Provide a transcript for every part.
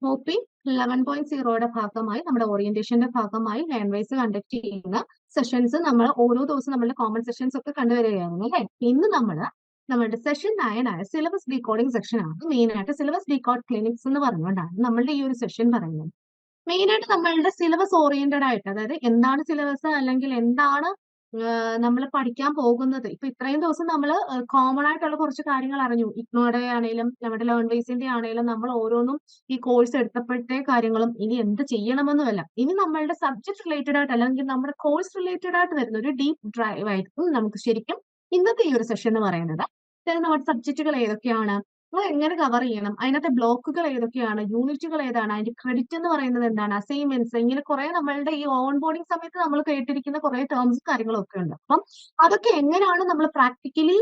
OP. 11.0യുടെ ഭാഗമായി നമ്മുടെ ഓറിയന്റേഷന്റെ ഭാഗമായി ലാംഗ്വേജ് വൈസ് കണ്ടക്ട് ചെയ്യുന്ന സെഷൻസ് നമ്മൾ ഓരോ ദിവസവും നമ്മളുടെ കോമൺ സെഷൻസ് ഒക്കെ കണ്ടുവരികയായിരുന്നു അല്ലേ. ഇന്ന് നമ്മുടെ സെഷൻ 9 ആയ സിലബസ് ഡീകോഡിംഗ് സെക്ഷൻ ആണ്. മെയിൻ ആയിട്ട് സിലബസ് ഡീകോഡ് ക്ലിനിക്സ് എന്ന് പറഞ്ഞുകൊണ്ടാണ് നമ്മളുടെ ഈ ഒരു സെഷൻ പറയുന്നത്. മെയിൻ ആയിട്ട് നമ്മളുടെ സിലബസ് ഓറിയന്റഡ് ആയിട്ട്, അതായത് എന്താണ് സിലബസ് അല്ലെങ്കിൽ എന്താണ് നമ്മൾ പഠിക്കാൻ പോകുന്നത്. ഇപ്പൊ ഇത്രയും ദിവസം നമ്മൾ കോമൺ ആയിട്ടുള്ള കുറച്ച് കാര്യങ്ങൾ അറിഞ്ഞു. ഇഗ്നോയുടെ ആണെങ്കിലും നമ്മുടെ ലേൺ ബേസിന്റെ ആണെങ്കിലും നമ്മൾ ഓരോന്നും ഈ കോഴ്സ് എടുത്തപ്പോഴത്തെ കാര്യങ്ങളും ഇനി എന്ത് ചെയ്യണമെന്നുമല്ല. ഇനി നമ്മളുടെ സബ്ജക്ട് റിലേറ്റഡ് ആയിട്ട് അല്ലെങ്കിൽ നമ്മുടെ കോഴ്സ് റിലേറ്റഡ് ആയിട്ട് വരുന്ന ഒരു ഡീപ്പ് ഡ്രൈവ് ആയിരിക്കും നമുക്ക് ശരിക്കും ഇന്നത്തെ ഈ ഒരു സെഷൻ എന്ന് പറയുന്നത്. നമ്മുടെ സബ്ജക്റ്റുകൾ ഏതൊക്കെയാണ്, നമ്മൾ എങ്ങനെ കവർ ചെയ്യണം, അതിനകത്തെ ബ്ലോക്കുകൾ ഏതൊക്കെയാണ്, യൂണിറ്റുകൾ ഏതാണ്, അതിന്റെ ക്രെഡിറ്റ് എന്ന് പറയുന്നത് എന്താണ്, അസൈൻമെന്റ്സ്, ഇങ്ങനെ കുറെ നമ്മളുടെ ഈ ഓൺ ബോർഡിംഗ് സമയത്ത് നമ്മൾ കേട്ടിരിക്കുന്ന കുറെ ടേംസും കാര്യങ്ങളും ഒക്കെ ഉണ്ട്. അപ്പം അതൊക്കെ എങ്ങനെയാണ് നമ്മൾ പ്രാക്ടിക്കലി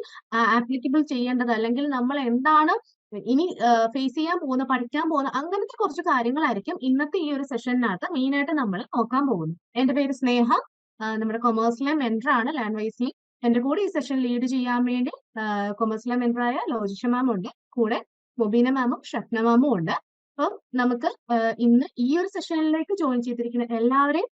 ആപ്ലിക്കബിൾ ചെയ്യേണ്ടത്, അല്ലെങ്കിൽ നമ്മൾ എന്താണ് ഇനി ഫേസ് ചെയ്യാൻ പോകുന്ന, പഠിക്കാൻ പോകുന്ന, അങ്ങനത്തെ കുറച്ച് കാര്യങ്ങളായിരിക്കും ഇന്നത്തെ ഈ ഒരു സെഷനിനകത്ത് മെയിൻ ആയിട്ട് നമ്മൾ നോക്കാൻ പോകുന്നത്. എന്റെ പേര് സ്നേഹ, നമ്മുടെ കൊമേഴ്സിലെ മെന്റർ ആണ് ലാൻഡ്വൈസിൽ. എന്റെ കൂടെ ഈ സെഷൻ ലീഡ് ചെയ്യാൻ വേണ്ടി കൊമേഴ്സിലെ മെന്ററായ ലോജിഷ മാം ഉണ്ട്, കൂടെ മൊബീന മാമും ഷഫ്ന മാമും ഉണ്ട്. അപ്പം നമുക്ക് ഇന്ന് ഈ ഒരു സെഷനിലേക്ക് ജോയിൻ ചെയ്തിരിക്കുന്ന എല്ലാവരെയും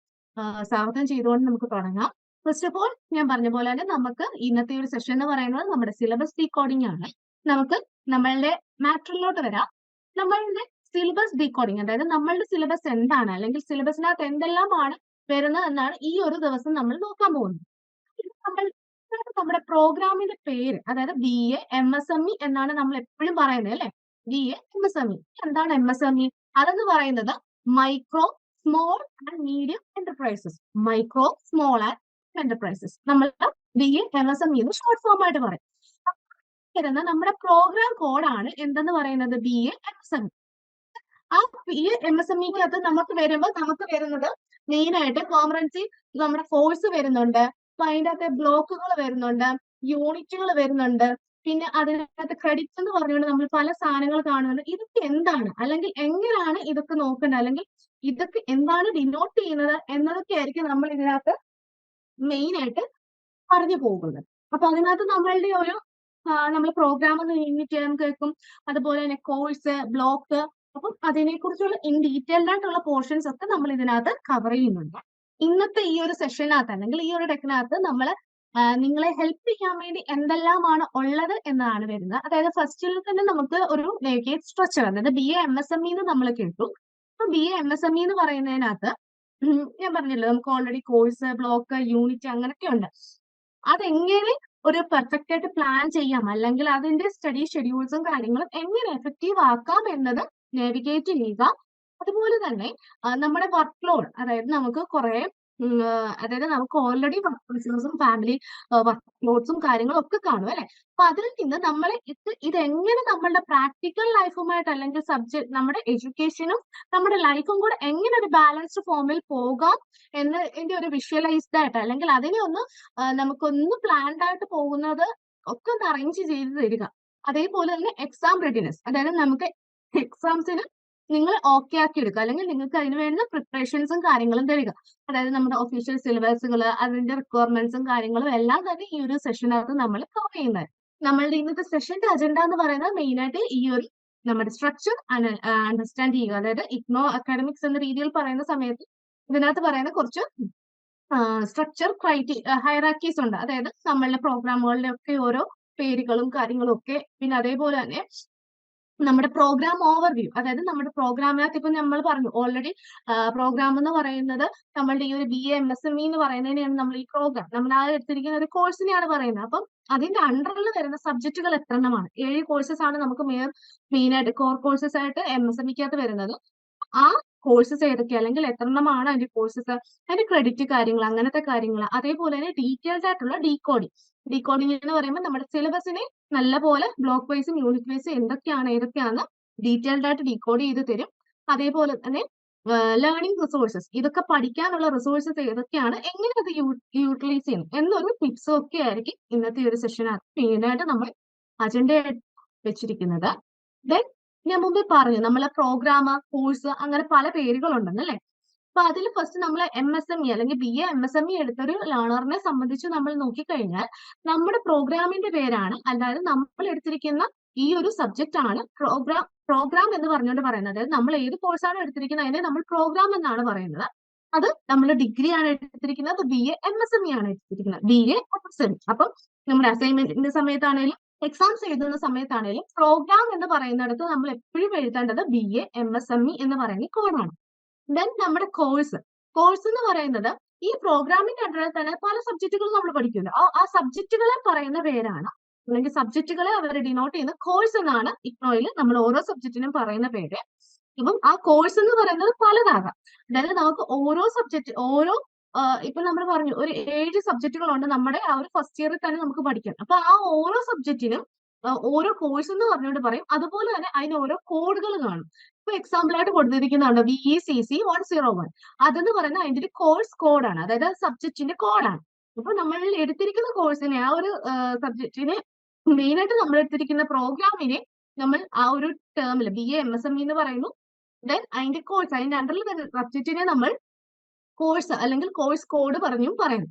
സ്വാഗതം ചെയ്തുകൊണ്ട് നമുക്ക് തുടങ്ങാം. ഫസ്റ്റ് ഓഫ് ഓൾ ഞാൻ പറഞ്ഞ പോലെ തന്നെ നമുക്ക് ഇന്നത്തെ ഒരു സെഷൻ എന്ന് പറയുന്നത് നമ്മുടെ സിലബസ് ഡീകോഡിംഗ് ആണ്. നമുക്ക് നമ്മളുടെ മാറ്ററിലോട്ട് വരാം. നമ്മളുടെ സിലബസ് ഡീകോഡിംഗ്, അതായത് നമ്മളുടെ സിലബസ് എന്താണ്, അല്ലെങ്കിൽ സിലബസിനകത്ത് എന്തെല്ലാമാണ് വരുന്നത് എന്നാണ് ഈ ഒരു ദിവസം നമ്മൾ നോക്കാൻ പോകുന്നത്. നമ്മൾ നമ്മുടെ പ്രോഗ്രാമിന്റെ പേര്, അതായത് BA-MSME എന്നാണ് നമ്മൾ എപ്പോഴും പറയുന്നത് അല്ലെ. BA-MSME എന്താണ് MSME? അതെന്ന് പറയുന്നത് micro small and medium enterprises. Micro small and enterprises നമ്മൾ BA-MSME എന്ന് ഷോർട്ട് ഫോം ആയിട്ട് പറയും. വരുന്ന നമ്മുടെ പ്രോഗ്രാം കോഡാണ് എന്തെന്ന് പറയുന്നത് BA-MSME. ആ BA-MSMEക്കകത്ത് നമുക്ക് വരുന്നത് മെയിൻ ആയിട്ട് കോമറൻസി, നമ്മുടെ കോഴ്സ് വരുന്നുണ്ട്, അപ്പൊ അതിൻ്റെ അകത്തെ ബ്ലോക്കുകൾ വരുന്നുണ്ട്, യൂണിറ്റുകൾ വരുന്നുണ്ട്, പിന്നെ അതിനകത്ത് ക്രെഡിറ്റ്സ് എന്ന് പറഞ്ഞുകൊണ്ട് നമ്മൾ പല സാധനങ്ങൾ കാണുന്നുണ്ട്. ഇതൊക്കെ എന്താണ്, അല്ലെങ്കിൽ എങ്ങനെയാണ് ഇതൊക്കെ നോക്കേണ്ടത്, അല്ലെങ്കിൽ ഇതൊക്കെ എന്താണ് ഡിനോട്ട് ചെയ്യുന്നത് എന്നതൊക്കെ ആയിരിക്കും നമ്മൾ ഇതിനകത്ത് മെയിൻ ആയിട്ട് പറഞ്ഞു പോകുന്നത്. അപ്പൊ അതിനകത്ത് നമ്മളുടെ ഒരു നമ്മൾ പ്രോഗ്രാം എന്ന് യൂണിറ്റ് കേൾക്കും, അതുപോലെ തന്നെ കോഴ്സ്, ബ്ലോക്ക്, അപ്പം അതിനെക്കുറിച്ചുള്ള ഇൻ ഡീറ്റെയിൽഡ് ആയിട്ടുള്ള പോർഷൻസ് ഒക്കെ നമ്മൾ ഇതിനകത്ത് കവർ ചെയ്യുന്നുണ്ട്. ഇന്നത്തെ ഈ ഒരു സെഷനകത്ത് അല്ലെങ്കിൽ ഈ ഒരു ടെക്കിനകത്ത് നമ്മൾ നിങ്ങളെ ഹെൽപ്പ് ചെയ്യാൻ വേണ്ടി എന്തെല്ലാമാണ് ഉള്ളത് എന്നാണ് വരുന്നത്. അതായത് ഫസ്റ്റിൽ തന്നെ നമുക്ക് ഒരു നെഗേറ്റ് സ്ട്രക്ചർ, അതായത് BA-MSME എന്ന് നമ്മൾ കേട്ടു. അപ്പൊ BA-MSME എന്ന് പറയുന്നതിനകത്ത് ഞാൻ പറഞ്ഞല്ലോ നമുക്ക് ഓൾറെഡി കോഴ്സ്, ബ്ലോക്ക്, യൂണിറ്റ് അങ്ങനെയൊക്കെ ഉണ്ട്. അതെങ്ങനെ ഒരു പെർഫെക്റ്റ് ആയിട്ട് പ്ലാൻ ചെയ്യാം, അല്ലെങ്കിൽ അതിന്റെ സ്റ്റഡി ഷെഡ്യൂൾസും കാര്യങ്ങളും എങ്ങനെ എഫക്റ്റീവ് ആക്കാം എന്നത് നാവിഗേറ്റ് ചെയ്യുക. അതുപോലെ തന്നെ നമ്മുടെ വർക്ക് ലോഡ്, അതായത് നമുക്ക് കുറെ അതായത് നമുക്ക് ഓൾറെഡി വർക്ക് പ്രഷേഴ്സും ഫാമിലി വർക്ക് ലോഡ്സും കാര്യങ്ങളും ഒക്കെ കാണും അല്ലെ. അപ്പൊ അതിൽ നിന്ന് നമ്മളെ ഇതെങ്ങനെ നമ്മളുടെ പ്രാക്ടിക്കൽ ലൈഫുമായിട്ട്, അല്ലെങ്കിൽ സബ്ജക്ട് നമ്മുടെ എഡ്യൂക്കേഷനും നമ്മുടെ ലൈഫും കൂടെ എങ്ങനെ ഒരു ബാലൻസ്ഡ് ഫോമിൽ പോകാം എന്നതിന്റെ ഒരു വിഷ്വലൈസ്ഡ് ആയിട്ട്, അല്ലെങ്കിൽ അതിനെ ഒന്ന് നമുക്കൊന്ന് പ്ലാൻഡ് ആയിട്ട് പോകുന്നത് ഒക്കെ ഒന്ന് അറേഞ്ച് ചെയ്ത് തരിക. അതേപോലെ തന്നെ എക്സാം റെഡിനെസ്, അതായത് നമുക്ക് എക്സാംസിന് നിങ്ങൾ ഓക്കെ ആക്കി എടുക്കുക, അല്ലെങ്കിൽ നിങ്ങൾക്ക് അതിന് വേണ്ട പ്രിപ്പറേഷൻസും കാര്യങ്ങളും തരിക. അതായത് നമ്മുടെ ഒഫീഷ്യൽ സിലബസുകൾ, അതിന്റെ റിക്വയർമെന്റ്സും കാര്യങ്ങളും എല്ലാം തന്നെ ഈ ഒരു സെഷനകത്ത് നമ്മൾ കവർ ചെയ്യുന്നത്. നമ്മളുടെ ഇന്നത്തെ സെഷന്റെ അജണ്ട എന്ന് പറയുന്നത് മെയിൻ ആയിട്ട് ഈ ഒരു നമ്മുടെ സ്ട്രക്ചർ അണ്ടർസ്റ്റാൻഡ് ചെയ്യുക. അതായത് ഇഗ്നോ അക്കാഡമിക്സ് എന്ന രീതിയിൽ പറയുന്ന സമയത്ത് ഇതിനകത്ത് പറയുന്ന കുറച്ച് സ്ട്രക്ചർ ഹൈറാക്കീസ് ഉണ്ട്. അതായത് നമ്മളുടെ പ്രോഗ്രാമുകളുടെ ഒക്കെ ഓരോ പേരുകളും കാര്യങ്ങളും ഒക്കെ, പിന്നെ അതേപോലെ തന്നെ നമ്മുടെ പ്രോഗ്രാം ഓവർവ്യൂ, അതായത് നമ്മുടെ പ്രോഗ്രാമിനകത്ത് ഇപ്പൊ നമ്മൾ പറഞ്ഞു ഓൾറെഡി പ്രോഗ്രാം എന്ന് പറയുന്നത് നമ്മളുടെ ഈ ഒരു BA-MSME എന്ന് പറയുന്നതിനെയാണ് നമ്മൾ ഈ പ്രോഗ്രാം നമ്മൾ ആ എടുത്തിരിക്കുന്ന ഒരു കോഴ്സിനെയാണ് പറയുന്നത്. അപ്പം അതിന്റെ അണ്ടറിൽ വരുന്ന സബ്ജക്റ്റുകൾ എത്രണ്ണമാണ്? 7 കോഴ്സസ് ആണ് നമുക്ക് മെയിൻ ആയിട്ട് കോർ കോഴ്സസ് ആയിട്ട് MSMEക്കകത്ത് വരുന്നത്. ആ കോഴ്സസ് ഏതൊക്കെയാ, അല്ലെങ്കിൽ എത്രണ്ണമാണ് അതിന്റെ കോഴ്സസ്, അതിന്റെ ക്രെഡിറ്റ് കാര്യങ്ങൾ, അങ്ങനത്തെ കാര്യങ്ങൾ. അതേപോലെ തന്നെ ഡീറ്റെയിൽഡ് ആയിട്ടുള്ള ഡീകോഡിംഗ് എന്ന് പറയുമ്പോൾ നമ്മുടെ സിലബസിനെ നല്ലപോലെ ബ്ലോക്ക് വൈസും യൂണിറ്റ് വൈസും ഏതൊക്കെയാണ് ഡീറ്റെയിൽഡ് ആയിട്ട് ഡീകോഡ് ചെയ്ത് തരും. അതേപോലെ തന്നെ ലേണിംഗ് റിസോഴ്സസ്, ഇതൊക്കെ പഠിക്കാനുള്ള റിസോഴ്സസ് ഏതൊക്കെയാണ്, എങ്ങനെ അത് യൂട്ടിലൈസ് ചെയ്യണം എന്നൊരു ടിപ്സും ഒക്കെ ആയിരിക്കും ഇന്നത്തെ ഒരു സെഷനകത്ത് മെയിനായിട്ട് നമ്മൾ അജണ്ട വെച്ചിരിക്കുന്നത്. ദെൻ ഞാൻ മുമ്പേ പറഞ്ഞു നമ്മളെ പ്രോഗ്രാം, കോഴ്സ്, അങ്ങനെ പല പേരുകളുണ്ടെന്നല്ലേ. അപ്പൊ അതിൽ ഫസ്റ്റ് നമ്മൾ MSME അല്ലെങ്കിൽ BA-MSME എടുത്തൊരു ലേണറിനെ സംബന്ധിച്ച് നമ്മൾ നോക്കിക്കഴിഞ്ഞാൽ നമ്മുടെ പ്രോഗ്രാമിന്റെ പേരാണ്, അതായത് നമ്മൾ എടുത്തിരിക്കുന്ന ഈ ഒരു സബ്ജക്റ്റ് ആണ് പ്രോഗ്രാം പ്രോഗ്രാം എന്ന് പറഞ്ഞുകൊണ്ട് പറയുന്നത്, അതായത് നമ്മൾ ഏത് കോഴ്സാണ് എടുത്തിരിക്കുന്നത് അതിനെ നമ്മൾ പ്രോഗ്രാം എന്നാണ് പറയുന്നത്. അത് നമ്മൾ ഡിഗ്രി ആണ് എടുത്തിരിക്കുന്നത്, BA MSME ആണ് എടുത്തിരിക്കുന്നത്, BA MSME. അപ്പം നമ്മുടെ അസൈൻമെന്റിന്റെ സമയത്താണേലും എക്സാംസ് എഴുതുന്ന സമയത്താണേലും പ്രോഗ്രാം എന്ന് പറയുന്നിടത്ത് നമ്മൾ എപ്പോഴും എഴുതേണ്ടത് BA MSME എന്ന് പറയുന്ന കോഡാണ്. ദെൻ നമ്മുടെ കോഴ്സ് എന്ന് പറയുന്നത് ഈ പ്രോഗ്രാമിന്റെ അണ്ടറിൽ തന്നെ പല സബ്ജക്റ്റുകളും നമ്മൾ പഠിക്കുമല്ലോ. ആ സബ്ജക്റ്റുകളെ പറയുന്ന പേരാണ്, അല്ലെങ്കിൽ സബ്ജക്റ്റുകളെ അവർ ഡിനോട്ട് ചെയ്യുന്ന കോഴ്സ് എന്നാണ് ഇഗ്നോയിൽ നമ്മൾ ഓരോ സബ്ജക്റ്റിനും പറയുന്ന പേര്. അപ്പം ആ കോഴ്സ് എന്ന് പറയുന്നത് പലതാകാം. അതായത് നമുക്ക് ഓരോ സബ്ജക്റ്റ് ഇപ്പൊ നമ്മൾ പറഞ്ഞു ഒരു 7 സബ്ജക്റ്റുകളുണ്ട് നമ്മുടെ ആ ഒരു ഫസ്റ്റ് ഇയറിൽ തന്നെ നമുക്ക് പഠിക്കാം. അപ്പൊ ആ ഓരോ സബ്ജക്റ്റിനും ഓരോ കോഴ്സ് എന്ന് പറഞ്ഞുകൊണ്ട് പറയും. അതുപോലെ തന്നെ അതിന് ഓരോ കോഡുകൾ കാണും. ഇപ്പൊ എക്സാമ്പിൾ ആയിട്ട് കൊടുത്തിരിക്കുന്നുണ്ട് VECC 101. അതെന്ന് പറയുന്നത് അതിന്റെ ഒരു കോഴ്സ് കോഡാണ്, അതായത് സബ്ജക്റ്റിന്റെ കോഡാണ്. അപ്പൊ നമ്മൾ എടുത്തിരിക്കുന്ന കോഴ്സിനെ ആ ഒരു സബ്ജക്റ്റിനെ മെയിൻ ആയിട്ട് നമ്മൾ എടുത്തിരിക്കുന്ന പ്രോഗ്രാമിനെ നമ്മൾ ആ ഒരു ടേമിൽ BA MSME എന്ന് പറയുന്നു. ദെൻ അതിന്റെ കോഴ്സ്, അതിന്റെ അണ്ടറിൽ തന്നെ സബ്ജക്റ്റിനെ നമ്മൾ കോഴ്സ് അല്ലെങ്കിൽ കോഴ്സ് കോഡ് പറഞ്ഞും പറയുന്നു.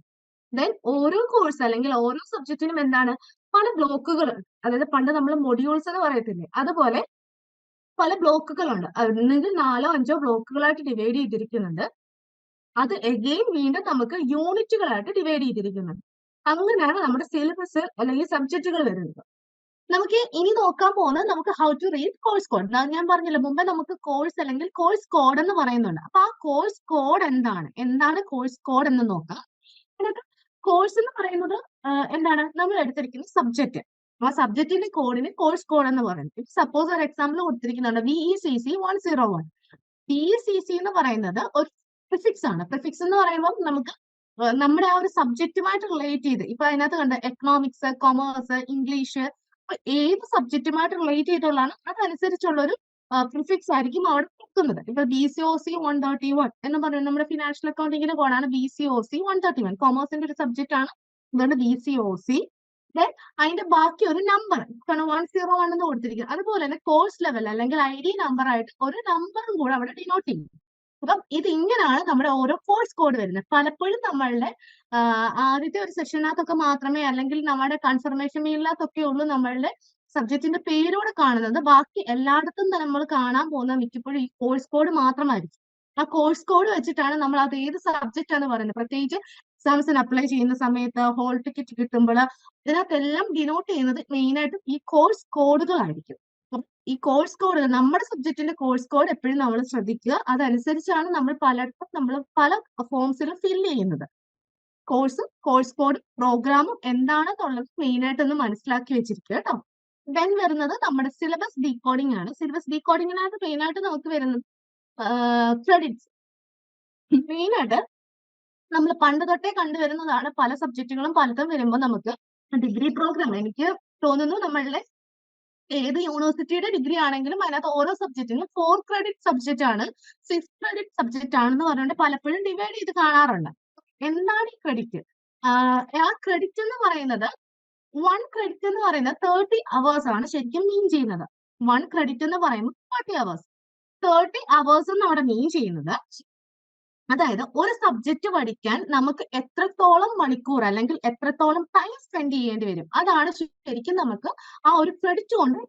ദെൻ ഓരോ കോഴ്സ് അല്ലെങ്കിൽ ഓരോ സബ്ജക്റ്റിനും എന്താണ് പല ബ്ലോക്കുകൾ, അതായത് പണ്ട് നമ്മൾ മൊഡ്യൂൾസ് എന്ന് പറയത്തില്ലേ, അതുപോലെ പല ബ്ലോക്കുകളുണ്ട്. അല്ലെങ്കിൽ 4ഓ 5ഓ ബ്ലോക്കുകളായിട്ട് ഡിവൈഡ് ചെയ്തിരിക്കുന്നുണ്ട്. അത് എഗെയിൻ വീണ്ടും നമുക്ക് യൂണിറ്റുകളായിട്ട് ഡിവൈഡ് ചെയ്തിരിക്കുന്നുണ്ട്. അങ്ങനെയാണ് നമ്മുടെ സിലബസ് അല്ലെങ്കിൽ സബ്ജക്റ്റുകൾ വരുന്നത്. നമുക്ക് ഇനി നോക്കാൻ പോകുന്നത് നമുക്ക് how to read course code. ഞാൻ പറഞ്ഞില്ല മുമ്പേ നമുക്ക് കോഴ്സ് അല്ലെങ്കിൽ കോഴ്സ് കോഡ് എന്ന് പറയുന്നുണ്ട്. അപ്പൊ ആ കോഴ്സ് കോഡ് എന്താണ് കോഴ്സ് കോഡ് എന്ന് നോക്കാം. കോഴ്സ് എന്ന് പറയുന്നത് എന്താണ് നമ്മൾ എടുത്തിരിക്കുന്ന സബ്ജക്റ്റ്, ആ സബ്ജക്റ്റിന്റെ കോഡിന് കോഴ്സ് കോഡ് എന്ന് പറയുന്നത്. സപ്പോസ് ഒരു എക്സാമ്പിൾ കൊടുത്തിരിക്കുന്നുണ്ട് VECC 101. VECC എന്ന് പറയുന്നത് ഒരു പ്രിഫിക്സ് ആണ്. പ്രിഫിക്സ് എന്ന് പറയുമ്പോൾ നമുക്ക് നമ്മുടെ ആ ഒരു സബ്ജക്റ്റുമായിട്ട് റിലേറ്റ് ചെയ്ത്, ഇപ്പൊ അതിനകത്ത് കണ്ട എക്കണോമിക്സ്, കൊമേഴ്സ്, ഇംഗ്ലീഷ്, ഏത് സബ്ജക്റ്റുമായിട്ട് റിലേറ്റ് ചെയ്തിട്ടുള്ളതാണ് അതനുസരിച്ചുള്ള ഒരു പ്രിഫിക്സ് ആയിരിക്കും അവിടെ കൊടുക്കുന്നത്. ഇപ്പൊ BCOC 131 എന്ന് പറയുന്നത് നമ്മുടെ ഫിനാൻഷ്യൽ അക്കൗണ്ടിങ്ങിന്റെ കോഡാണ് BCOC 131. കൊമേഴ്സിന്റെ ഒരു സബ്ജക്റ്റ് ആണ്, ഇതാണ് BCOC. അതിന്റെ ബാക്കി ഒരു നമ്പർ 101 എന്ന് കൊടുത്തിരിക്കുന്നത്. അതുപോലെ തന്നെ കോഴ്സ് ലെവൽ അല്ലെങ്കിൽ ID നമ്പർ ആയിട്ട് ഒരു നമ്പറും കൂടെ അവിടെ ഡിനോട്ട് ചെയ്യും. അപ്പം ഇത് ഇങ്ങനെയാണ് നമ്മുടെ ഓരോ കോഴ്സ് കോഡ് വരുന്നത്. പലപ്പോഴും നമ്മളുടെ ആദ്യത്തെ ഒരു സെഷനകത്തൊക്കെ മാത്രമേ അല്ലെങ്കിൽ നമ്മുടെ കൺഫർമേഷൻ മെയിലിനകത്തൊക്കെ ഉള്ളൂ നമ്മളുടെ സബ്ജക്റ്റിന്റെ പേരോടെ കാണുന്നത്. ബാക്കി എല്ലായിടത്തും നമ്മൾ കാണാൻ പോകുന്ന മിക്കപ്പോഴും ഈ കോഴ്സ് കോഡ് മാത്രമായിരിക്കും. ആ കോഴ്സ് കോഡ് വെച്ചിട്ടാണ് നമ്മൾ അത് ഏത് സബ്ജക്റ്റ് ആണ് പറയുന്നത്. പ്രത്യേകിച്ച് എക്സാംസിന് അപ്ലൈ ചെയ്യുന്ന സമയത്ത്, ഹോൾ ടിക്കറ്റ് കിട്ടുമ്പോൾ ഇതിനകത്തെല്ലാം ഡിനോട്ട് ചെയ്യുന്നത് മെയിനായിട്ടും ഈ കോഴ്സ് കോഡുകളായിരിക്കും. ഈ കോഴ്സ് കോഡ്, നമ്മുടെ സബ്ജക്റ്റിന്റെ കോഴ്സ് കോഡ് എപ്പോഴും നമ്മൾ ശ്രദ്ധിക്കുക. അതനുസരിച്ചാണ് നമ്മൾ പല ഫോംസിലും ഫില്ല് ചെയ്യുന്നത്. കോഴ്സ് കോഡ്, പ്രോഗ്രാമും എന്താണെന്നുള്ളത് മെയിൻ ആയിട്ടൊന്ന് മനസ്സിലാക്കി വെച്ചിരിക്കുക കേട്ടോ. ദെൻ വരുന്നത് നമ്മുടെ സിലബസ് ഡീകോഡിംഗ് ആണ്. സിലബസ് ഡീകോഡിങ്ങിനകത്ത് മെയിൻ ആയിട്ട് നമുക്ക് വരുന്നത് ക്രെഡിറ്റ്സ്. മെയിൻ ആയിട്ട് നമ്മൾ പണ്ട് തൊട്ടേ കണ്ടുവരുന്നതാണ്. പല സബ്ജക്റ്റുകളും പലതും വരുമ്പോൾ നമുക്ക് ഡിഗ്രി പ്രോഗ്രാം, എനിക്ക് തോന്നുന്നു നമ്മളുടെ ഏത് യൂണിവേഴ്സിറ്റിയുടെ ഡിഗ്രി ആണെങ്കിലും അതിനകത്ത് ഓരോ സബ്ജക്റ്റിനും 4 ക്രെഡിറ്റ് സബ്ജക്റ്റ് ആണ്, 6 ക്രെഡിറ്റ് സബ്ജക്റ്റ് ആണെന്ന് പറഞ്ഞുകൊണ്ട് പലപ്പോഴും ഡിവൈഡ് ചെയ്ത് കാണാറുണ്ട്. എന്താണ് ഈ ക്രെഡിറ്റ്? ആ ക്രെഡിറ്റ് എന്ന് പറയുന്നത് 1 ക്രെഡിറ്റ് എന്ന് പറയുന്നത് 30 അവേഴ്സ് ആണ് ശരിക്കും മീൻ ചെയ്യുന്നത്. 1 ക്രെഡിറ്റ് എന്ന് പറയുമ്പോൾ 30 അവേഴ്സ്. 30 അവേഴ്സ് എന്ന് അവിടെ മീൻ ചെയ്യുന്നത്, അതായത് ഒരു സബ്ജക്റ്റ് പഠിക്കാൻ നമുക്ക് എത്രത്തോളം മണിക്കൂർ അല്ലെങ്കിൽ എത്രത്തോളം ടൈം സ്പെൻഡ് ചെയ്യേണ്ടി വരും, അതാണ് ശരിക്കും നമുക്ക് ആ ഒരു ക്രെഡിറ്റ് കൊണ്ട്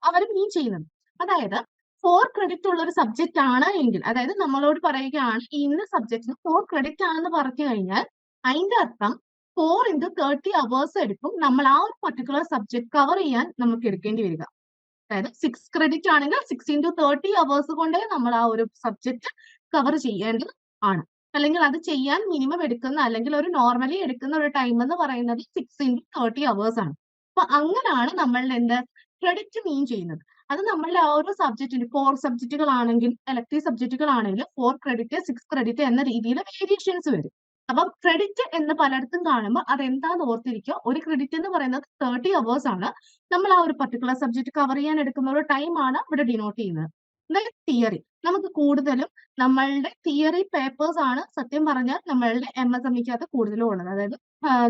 അവർ മീൻ ചെയ്യുന്നത്. അതായത് 4 ക്രെഡിറ്റ് ഉള്ള ഒരു സബ്ജക്റ്റ് ആണ് എങ്കിൽ, അതായത് നമ്മളോട് പറയുകയാണ് ഇന്ന സബ്ജക്റ്റിന് 4 ക്രെഡിറ്റ് ആണെന്ന് പറഞ്ഞു കഴിഞ്ഞാൽ അതിന്റെ അർത്ഥം 4 into 30 അവേഴ്സ് എടുക്കും നമ്മൾ ആ ഒരു പർട്ടിക്കുലർ സബ്ജക്ട് കവർ ചെയ്യാൻ നമുക്ക് എടുക്കേണ്ടി വരിക. അതായത് 6 ക്രെഡിറ്റ് ആണെങ്കിൽ 6 into 30 അവേഴ്സ് കൊണ്ടേ നമ്മൾ ആ ഒരു സബ്ജക്ട് കവർ ചെയ്യേണ്ടത് ആണ്. അല്ലെങ്കിൽ അത് ചെയ്യാൻ മിനിമം എടുക്കുന്ന അല്ലെങ്കിൽ ഒരു നോർമലി എടുക്കുന്ന ഒരു ടൈം എന്ന് പറയുന്നത് 6 into 30 അവേഴ്സ് ആണ്. അപ്പൊ അങ്ങനെയാണ് നമ്മളുടെ ക്രെഡിറ്റ് മീൻ ചെയ്യുന്നത്. അത് നമ്മളുടെ ഓരോ സബ്ജക്റ്റിന് 4 സബ്ജക്റ്റുകളാണെങ്കിൽ, എലക്ടീവ് സബ്ജക്റ്റുകളാണെങ്കിൽ 4 ക്രെഡിറ്റ് 6 ക്രെഡിറ്റ് എന്ന രീതിയിൽ വേരിയേഷൻസ് വരും. അപ്പം ക്രെഡിറ്റ് എന്ന് പലയിടത്തും കാണുമ്പോൾ അതെന്താന്ന് ഓർത്തിരിക്കുക. ഒരു ക്രെഡിറ്റ് എന്ന് പറയുന്നത് 30 അവേഴ്സ് ആണ്. നമ്മൾ ആ ഒരു പർട്ടിക്കുലർ സബ്ജക്ട് കവർ ചെയ്യാൻ എടുക്കുന്ന ഒരു ടൈം ആണ് ഇവിടെ ഡിനോട്ട് ചെയ്യുന്നത്. തിയറി, നമുക്ക് കൂടുതലും നമ്മളുടെ തിയറി പേപ്പേഴ്സ് ആണ് സത്യം പറഞ്ഞാൽ നമ്മളുടെ MSMEക്കകത്ത് കൂടുതലും ഉള്ളത്. അതായത്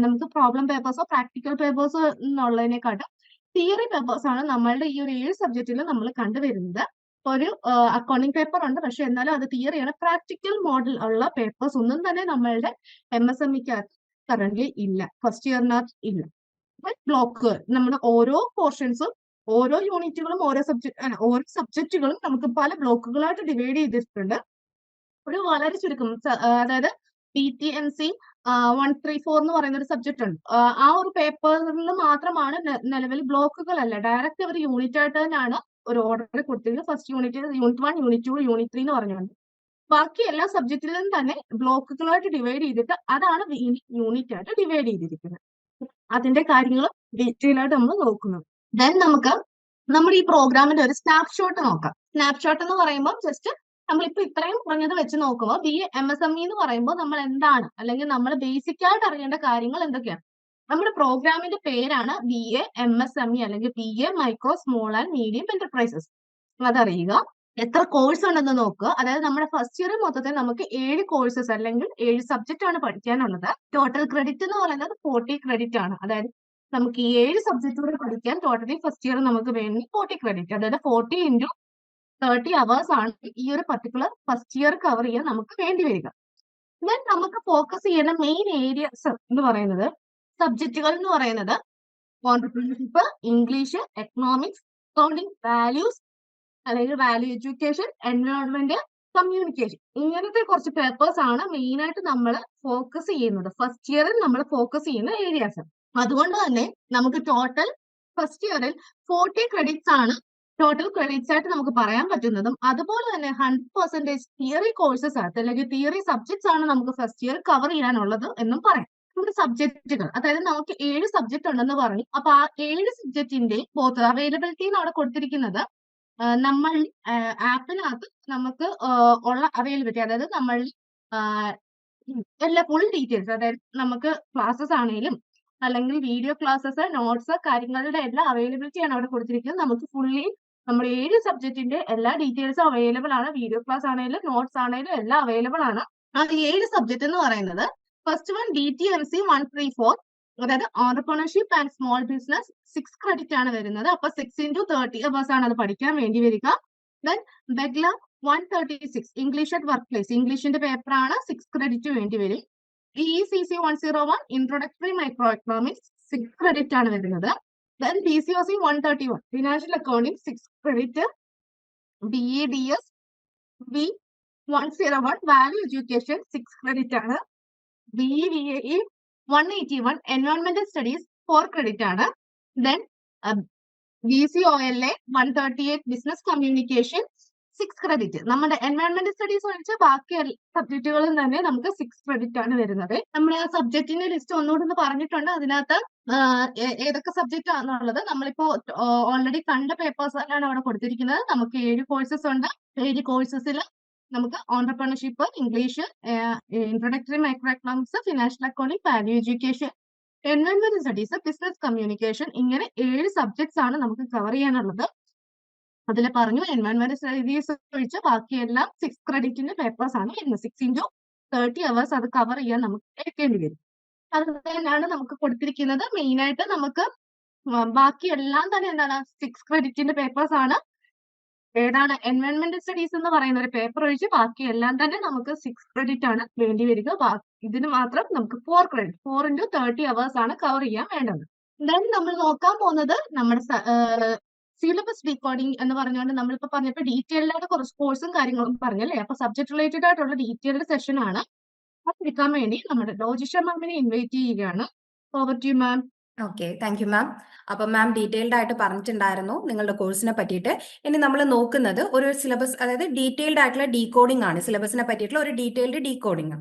നമുക്ക് പ്രോബ്ലം പേപ്പേഴ്സോ പ്രാക്ടിക്കൽ പേപ്പേഴ്സോ എന്നുള്ളതിനെക്കാട്ടും തിയറി പേപ്പേഴ്സ് ആണ് നമ്മളുടെ ഈ ഒരു 7 സബ്ജക്റ്റിൽ നമ്മൾ കണ്ടുവരുന്നത്. ഒരു അക്കൗണ്ടിങ് പേപ്പർ ഉണ്ട്, പക്ഷെ എന്നാലും അത് തിയറിയാണ്. പ്രാക്ടിക്കൽ മോഡൽ ഉള്ള പേപ്പേഴ്സ് ഒന്നും തന്നെ നമ്മളുടെ MSMEക്കകത്ത് കറന്റ് ഇല്ല, ഫസ്റ്റ് ഇയറിനകത്ത് ഇല്ല. ബ്ലോക്ക് നമ്മുടെ ഓരോ പോർഷൻസും ഓരോ യൂണിറ്റുകളും ഓരോ സബ്ജക്റ്റുകളും നമുക്ക് പല ബ്ലോക്കുകളായിട്ട് ഡിവൈഡ് ചെയ്തിട്ടുണ്ട്. ഒരു വളരെ ചുരുക്കം അതായത് PTMC 134 എന്ന് പറയുന്ന ഒരു സബ്ജക്ട് ഉണ്ട്. ആ ഒരു പേപ്പറിൽ മാത്രമാണ് നിലവിൽ ബ്ലോക്കുകളല്ല, ഡയറക്റ്റ് അവർ യൂണിറ്റ് ആയിട്ട് തന്നെയാണ് ഒരു ഓർഡർ കൊടുത്തിരിക്കുന്നത്. First unit, unit 1, unit 2, unit 3 എന്ന് പറഞ്ഞുകൊണ്ട് ബാക്കി എല്ലാ സബ്ജക്റ്റിലും തന്നെ ബ്ലോക്കുകളായിട്ട് ഡിവൈഡ് ചെയ്തിട്ട് അതാണ് യൂണിറ്റ് ആയിട്ട് ഡിവൈഡ് ചെയ്തിരിക്കുന്നത്. അതിന്റെ കാര്യങ്ങൾ ഡീറ്റെയിൽ ആയിട്ട് നമ്മൾ നോക്കുന്നു. ദെൻ നമുക്ക് നമ്മുടെ ഈ പ്രോഗ്രാമിന്റെ ഒരു സ്നാപ്ഷോട്ട് നോക്കാം. സ്നാപ്ഷോട്ട് എന്ന് പറയുമ്പോൾ ജസ്റ്റ് നമ്മളിപ്പോ ഇത്രയും പറഞ്ഞത് വെച്ച് നോക്കുമ്പോൾ BA MSME എന്ന് പറയുമ്പോൾ നമ്മൾ എന്താണ്, അല്ലെങ്കിൽ നമ്മൾ ബേസിക് ആയിട്ട് അറിയേണ്ട കാര്യങ്ങൾ എന്തൊക്കെയാണ്? നമ്മുടെ പ്രോഗ്രാമിന്റെ പേരാണ് BA MSME അല്ലെങ്കിൽ BA micro small and medium enterprises. അതറിയുക. എത്ര കോഴ്സ് ഉണ്ടെന്ന് നോക്കുക. അതായത് നമ്മുടെ ഫസ്റ്റ് ഇയർ മൊത്തത്തിൽ നമുക്ക് 7 കോഴ്സസ് അല്ലെങ്കിൽ 7 സബ്ജക്റ്റ് ആണ് പഠിക്കാനുള്ളത്. ടോട്ടൽ ക്രെഡിറ്റ് എന്ന് പറയുന്നത് 40 ക്രെഡിറ്റ് ആണ്. അതായത് നമുക്ക് ഈ 7 സബ്ജക്റ്റ് കൂടെ പഠിക്കാൻ ടോട്ടലി ഫസ്റ്റ് ഇയർ നമുക്ക് വേണ്ടി 40 ക്രെഡിറ്റ്, അതായത് 40 × 30 അവേഴ്സ് ആണ് ഈ ഒരു പർട്ടിക്കുലർ ഫസ്റ്റ് ഇയർ കവർ ചെയ്യാൻ നമുക്ക് വേണ്ടി വരിക. ദെൻ നമുക്ക് ഫോക്കസ് ചെയ്യുന്ന മെയിൻ ഏരിയസ് എന്ന് പറയുന്നത്, സബ്ജക്റ്റുകൾ എന്ന് പറയുന്നത് ഓൺടർപ്രീനർഷിപ്പ്, ഇംഗ്ലീഷ്, എക്കണോമിക്സ്, അക്കൗണ്ടിങ്, വാല്യൂസ് അല്ലെങ്കിൽ വാല്യൂ എഡ്യൂക്കേഷൻ, എൻവയോൺമെന്റ്, കമ്മ്യൂണിക്കേഷൻ, ഇങ്ങനത്തെ കുറച്ച് പേപ്പേഴ്സ് ആണ് മെയിൻ ആയിട്ട് നമ്മൾ ഫോക്കസ് ചെയ്യുന്നത്. ഫസ്റ്റ് ഇയറിൽ നമ്മൾ ഫോക്കസ് ചെയ്യുന്ന ഏരിയാസ്. അതുകൊണ്ട് തന്നെ നമുക്ക് ടോട്ടൽ ഫസ്റ്റ് ഇയറിൽ 40 ക്രെഡിറ്റ്സ് ആണ് ടോട്ടൽ ക്രെഡിറ്റ്സ് ആയിട്ട് നമുക്ക് പറയാൻ പറ്റുന്നതും. അതുപോലെ തന്നെ 100% തിയറി കോഴ്സസ് ആയിട്ട് അല്ലെങ്കിൽ തിയറി സബ്ജക്ട്സ് ആണ് നമുക്ക് ഫസ്റ്റ് ഇയർ കവർ ചെയ്യാനുള്ളത് എന്നും പറയാം. നമ്മുടെ സബ്ജക്റ്റുകൾ, അതായത് നമുക്ക് 7 സബ്ജക്ട് ഉണ്ടെന്ന് പറഞ്ഞു. അപ്പൊ ആ 7 സബ്ജക്റ്റിന്റെ ബോത്ത് അവൈലബിലിറ്റി എന്നാണ് കൊടുത്തിരിക്കുന്നത്. നമ്മൾ ആപ്പിനകത്ത് നമുക്ക് ഉള്ള അവൈലബിലിറ്റി, അതായത് നമ്മൾ എല്ലാ ഫുൾ ഡീറ്റെയിൽസ്, അതായത് നമുക്ക് ക്ലാസ്സസ് ആണെങ്കിലും അല്ലെങ്കിൽ വീഡിയോ ക്ലാസ്സസ്, നോട്ട്സ്, കാര്യങ്ങളുടെ എല്ലാ അവൈലബിലിറ്റി ആണ് അവിടെ കൊടുത്തിരിക്കുന്നത്. നമുക്ക് ഫുള്ളി നമ്മുടെ 7 സബ്ജക്റ്റിന്റെ എല്ലാ ഡീറ്റെയിൽസും അവൈലബിൾ ആണ്. വീഡിയോ ക്ലാസ് ആണെങ്കിലും നോട്ട്സ് ആണെങ്കിലും എല്ലാം അവൈലബിൾ ആണ്. അത് 7 സബ്ജക്ട് എന്ന് പറയുന്നത്, ഫസ്റ്റ് വൺ DTMC 134, അതായത് entrepreneurship and small business 6 credit ആണ് വരുന്നത്. അപ്പൊ 6 × 30 അവേഴ്സ് ആണ് അത് പഠിക്കാൻ വേണ്ടി വരിക. ദെൻ ബെഗ്ല 136 ഇംഗ്ലീഷ് അറ്റ് വർക്ക് പ്ലേസ്, ഇംഗ്ലീഷിന്റെ പേപ്പർ ആണ്, 6 ക്രെഡിറ്റ് വേണ്ടി വരും. EECC 101 introductory micro economics 6 credit ആണ് വരുന്നത്. Then PCOC 131 financial accounting 6 credit. BEDS V 101 value education 6 credit ആണ്. BEVAE 181 എൻവയോൺമെന്റൽ സ്റ്റഡീസ് 4 ക്രെഡിറ്റ് ആണ്. Then BCOLA 138 business communication 6 credit. നമ്മുടെ എൻവയോൺമെന്റൽ സ്റ്റഡീസ് ഒഴിച്ച് ബാക്കി സബ്ജക്റ്റുകളും തന്നെ നമുക്ക് 6 ക്രെഡിറ്റ് ആണ് വരുന്നത്. നമ്മുടെ ആ സബ്ജക്റ്റിന്റെ ലിസ്റ്റ് ഒന്നുകൂടി ഒന്ന് പറഞ്ഞിട്ടുണ്ട്. അതിനകത്ത് ഏതൊക്കെ സബ്ജക്റ്റ് ആണെന്നുള്ളത് നമ്മളിപ്പോ ഓൾറെഡി കണ്ട പേപ്പേഴ്സ് തന്നെയാണ് അവിടെ കൊടുത്തിരിക്കുന്നത്. നമുക്ക് 7 കോഴ്സസ് ഉണ്ട്. 7 കോഴ്സസിൽ നമുക്ക് entrepreneurship, English, introductory micro economics, financial accounting, value education, എൻവയോൺമെന്റൽ സ്റ്റഡീസ്, ബിസിനസ് കമ്മ്യൂണിക്കേഷൻ, ഇങ്ങനെ 7 സബ്ജക്ട്സ് ആണ് നമുക്ക് കവർ ചെയ്യാനുള്ളത്. അതിൽ പറഞ്ഞു എൻവയോൺമെന്റൽ സ്റ്റഡീസ് ഒഴിച്ച് ബാക്കിയെല്ലാം 6 ക്രെഡിറ്റിന്റെ പേപ്പേഴ്സ് ആണ് വരുന്നത്. 6 × 30 അവേഴ്സ് അത് കവർ ചെയ്യാൻ നമുക്ക് എടുക്കേണ്ടി വരും. അത് തന്നെയാണ് നമുക്ക് കൊടുത്തിരിക്കുന്നത്. മെയിൻ ആയിട്ട് നമുക്ക് ബാക്കിയെല്ലാം തന്നെ എന്താണ് 6 ക്രെഡിറ്റിന്റെ പേപ്പേഴ്സ് ആണ്. ഏതാണ് എൻവയോൺമെന്റൽ സ്റ്റഡീസ് എന്ന് പറയുന്ന ഒരു പേപ്പർ ഒഴിച്ച് ബാക്കി എല്ലാം തന്നെ നമുക്ക് 6 ക്രെഡിറ്റ് ആണ് വേണ്ടി വരിക. ഇതിന് മാത്രം നമുക്ക് 4 ക്രെഡിറ്റ്, 4 × 30 അവേഴ്സ് ആണ് കവർ ചെയ്യാൻ വേണ്ടത്. ദെൻ നമ്മൾ നോക്കാൻ പോകുന്നത് നമ്മുടെ സിലബസ് ഡീകോഡിംഗ് എന്ന് പറഞ്ഞുകൊണ്ട് നമ്മളിപ്പോ പറഞ്ഞപ്പോ ഡീറ്റെയിൽഡ് ആയിട്ട് കുറച്ച് കോഴ്സും കാര്യങ്ങളും പറഞ്ഞല്ലേ. അപ്പൊ സബ്ജക്ട് റിലേറ്റഡ് ആയിട്ടുള്ള ഡീറ്റെയിൽഡ് സെഷൻ ആണ്. അത് എടുക്കാൻ വേണ്ടി നമ്മുടെ ലോജിഷ മാമിനെ ഇൻവൈറ്റ് ചെയ്യുകയാണ്. Over to ma'am. Okay, thank you ma'am. അപ്പൊ മാം ഡീറ്റെയിൽഡ് ആയിട്ട് പറഞ്ഞിട്ടുണ്ടായിരുന്നു നിങ്ങളുടെ കോഴ്സിനെ പറ്റിയിട്ട്. ഇനി നമ്മൾ നോക്കുന്നത് ഒരു സിലബസ്, അതായത് ഡീറ്റെയിൽഡ് ആയിട്ടുള്ള ഡീകോഡിംഗ് ആണ്. സിലബസിനെ പറ്റിയിട്ടുള്ള ഒരു ഡീറ്റെയിൽഡ് ഡീകോഡിംഗ്.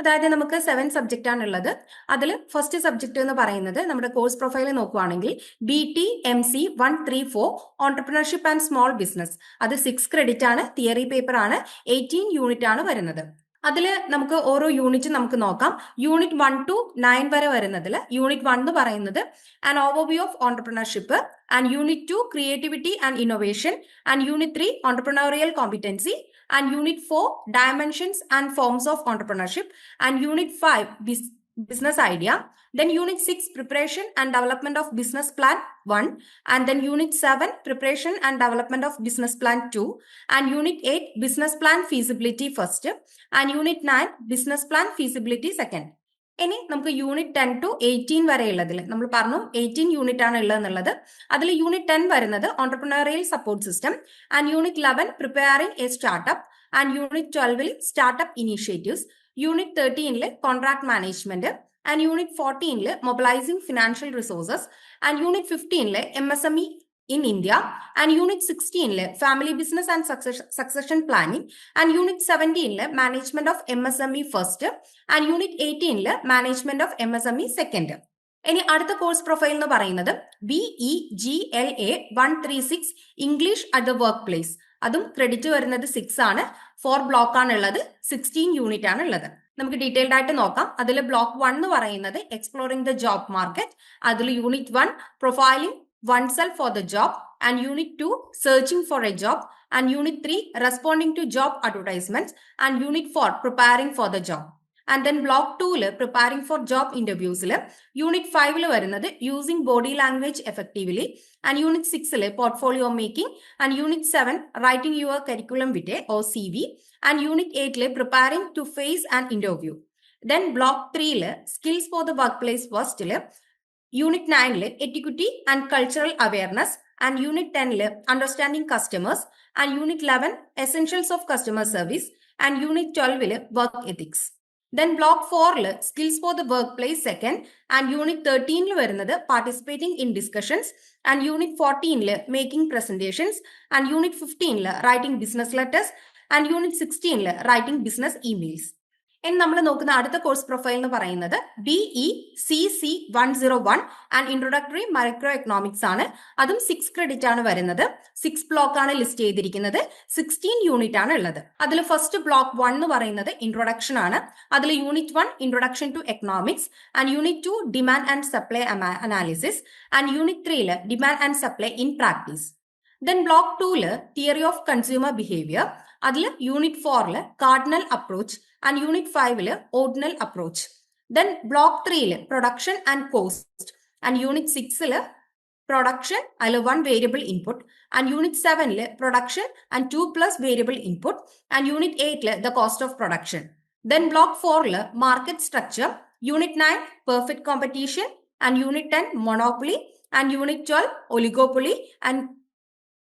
അതായത് നമുക്ക് 7 സബ്ജക്റ്റ് ആണുള്ളത്. അതിൽ ഫസ്റ്റ് സബ്ജക്ട് എന്ന് പറയുന്നത് നമ്മുടെ കോഴ്സ് പ്രൊഫൈൽ നോക്കുവാണെങ്കിൽ BTMC 134 entrepreneurship and small business, അത് 6 ക്രെഡിറ്റ് ആണ്. തിയറി പേപ്പർ ആണ്. 18 യൂണിറ്റ് ആണ് വരുന്നത്. അതിൽ നമുക്ക് ഓരോ യൂണിറ്റ് നമുക്ക് നോക്കാം. യൂണിറ്റ് 1 to 9 വരെ വരുന്നതിൽ യൂണിറ്റ് 1 എന്ന് പറയുന്നത് an overview of entrepreneurship, and unit 2 creativity and innovation, and unit 3 entrepreneurial competency, and unit 4 dimensions and forms of entrepreneurship, and unit 5 business idea. Then unit 6 preparation and development of business plan 1, and then unit 7 preparation and development of business plan 2, and unit 8 business plan feasibility first, and unit 9 business plan feasibility second. ഇനി നമുക്ക് unit 10 to 18 വരെ ഉള്ളതിൽ നമ്മൾ പറഞ്ഞു 18 unit ആണ് ഉള്ളതെന്നുള്ളത്. അതിൽ unit 10 വരുന്നത് entrepreneurial support system and unit 11 preparing A startup and unit 12 startup initiatives, unit 13 contract management and unit 14 mobilising financial resources and unit 15 MSME in India and unit 16 family business and succession planning and unit 17 management of MSME first and unit 18 management of MSME second. ഇനി അടുത്ത course profile എന്ന് പറയുന്നത് BEGLA 136 English at the work place. അതും credit വരുന്നത് 6 ആണ്. 4 block ആണ് ഉള്ളത്, 16 unit ആണ് ഉള്ളത്. നമുക്ക് ഡീറ്റെയിൽഡ് ആയിട്ട് നോക്കാം. അതിൽ ബ്ലോക്ക് 1 എന്ന് പറയുന്നത് എക്സ്പ്ലോറിംഗ് ദ ജോബ് മാർക്കറ്റ്, അതിൽ unit 1 profiling oneself for the job and unit 2 searching for a job and unit 3 responding to job advertisements and unit 4 preparing for the job. And then block 2 preparing for job interviews unit 5 വരുന്നത് using body language effectively and unit 6 portfolio making and unit 7 writing your curriculum vitae or CV and unit 8 preparing to face an interview. Then block 3 skills for the workplace first unit 9 etiquette and cultural awareness and unit 10 understanding customers and unit 11 essentials of customer service and unit 12 work ethics. Then block 4 skills for the workplace second and unit 13 വരുന്നത് participating in discussions and unit 14 making presentations and unit 15 writing business letters and unit 16 writing business emails. ഇനി നമ്മൾ നോക്കുന്ന അടുത്ത course profile എന്ന് പറയുന്നത് BECC 101 and introductory micro economics ആണ്. അതും 6 credit ആണ് വരുന്നത്. 6 ബ്ലോക്ക് ആണ് ലിസ്റ്റ് ചെയ്തിരിക്കുന്നത്. 16 യൂണിറ്റ് ആണ് ഉള്ളത്. അതിൽ ഫസ്റ്റ് ബ്ലോക്ക് 1 എന്ന് പറയുന്നത് ഇൻട്രൊഡക്ഷൻ ആണ്. അതിൽ unit 1 introduction to economics and unit 2 demand and supply analysis and unit 3 demand and supply in practice. Then block 2 theory of consumer behaviour, അതിൽ unit 4 cardinal approach and unit 5 ordinal approach. Then block 3 production and cost and unit 6 production and 1 variable input and unit 7 production and 2 plus variable input and unit 8 the cost of production. Then block 4 market structure, unit 9 perfect competition and unit 10 monopoly and unit 12 oligopoly and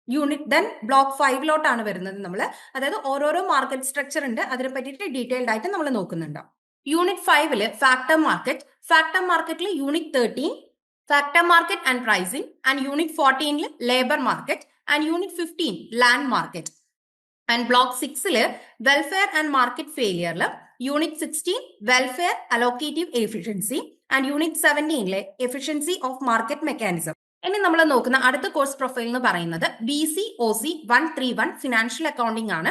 unit then block 5 ആണ് വരുന്നത്. നമ്മൾ അതായത് ഓരോരോ market structure ഉണ്ട്, അതിനെ പറ്റിയിട്ട് detailed ആയിട്ട് നമ്മൾ നോക്കുന്നുണ്ട്. യൂണിറ്റ് 5 ഫാക്ടർ മാർക്കറ്റ്, ഫാക്ടർ മാർക്കറ്റിൽ unit 13 factor market and pricing and unit 14 labour market and unit 15 land market and block 6 welfare and market ഫെയിലിയറിൽ unit 16 welfare allocative efficiency and unit 17 efficiency of market mechanism. ഇനി നമ്മൾ നോക്കുന്ന അടുത്ത course profile എന്ന് പറയുന്നത് BCOC 131 financial accounting ആണ്.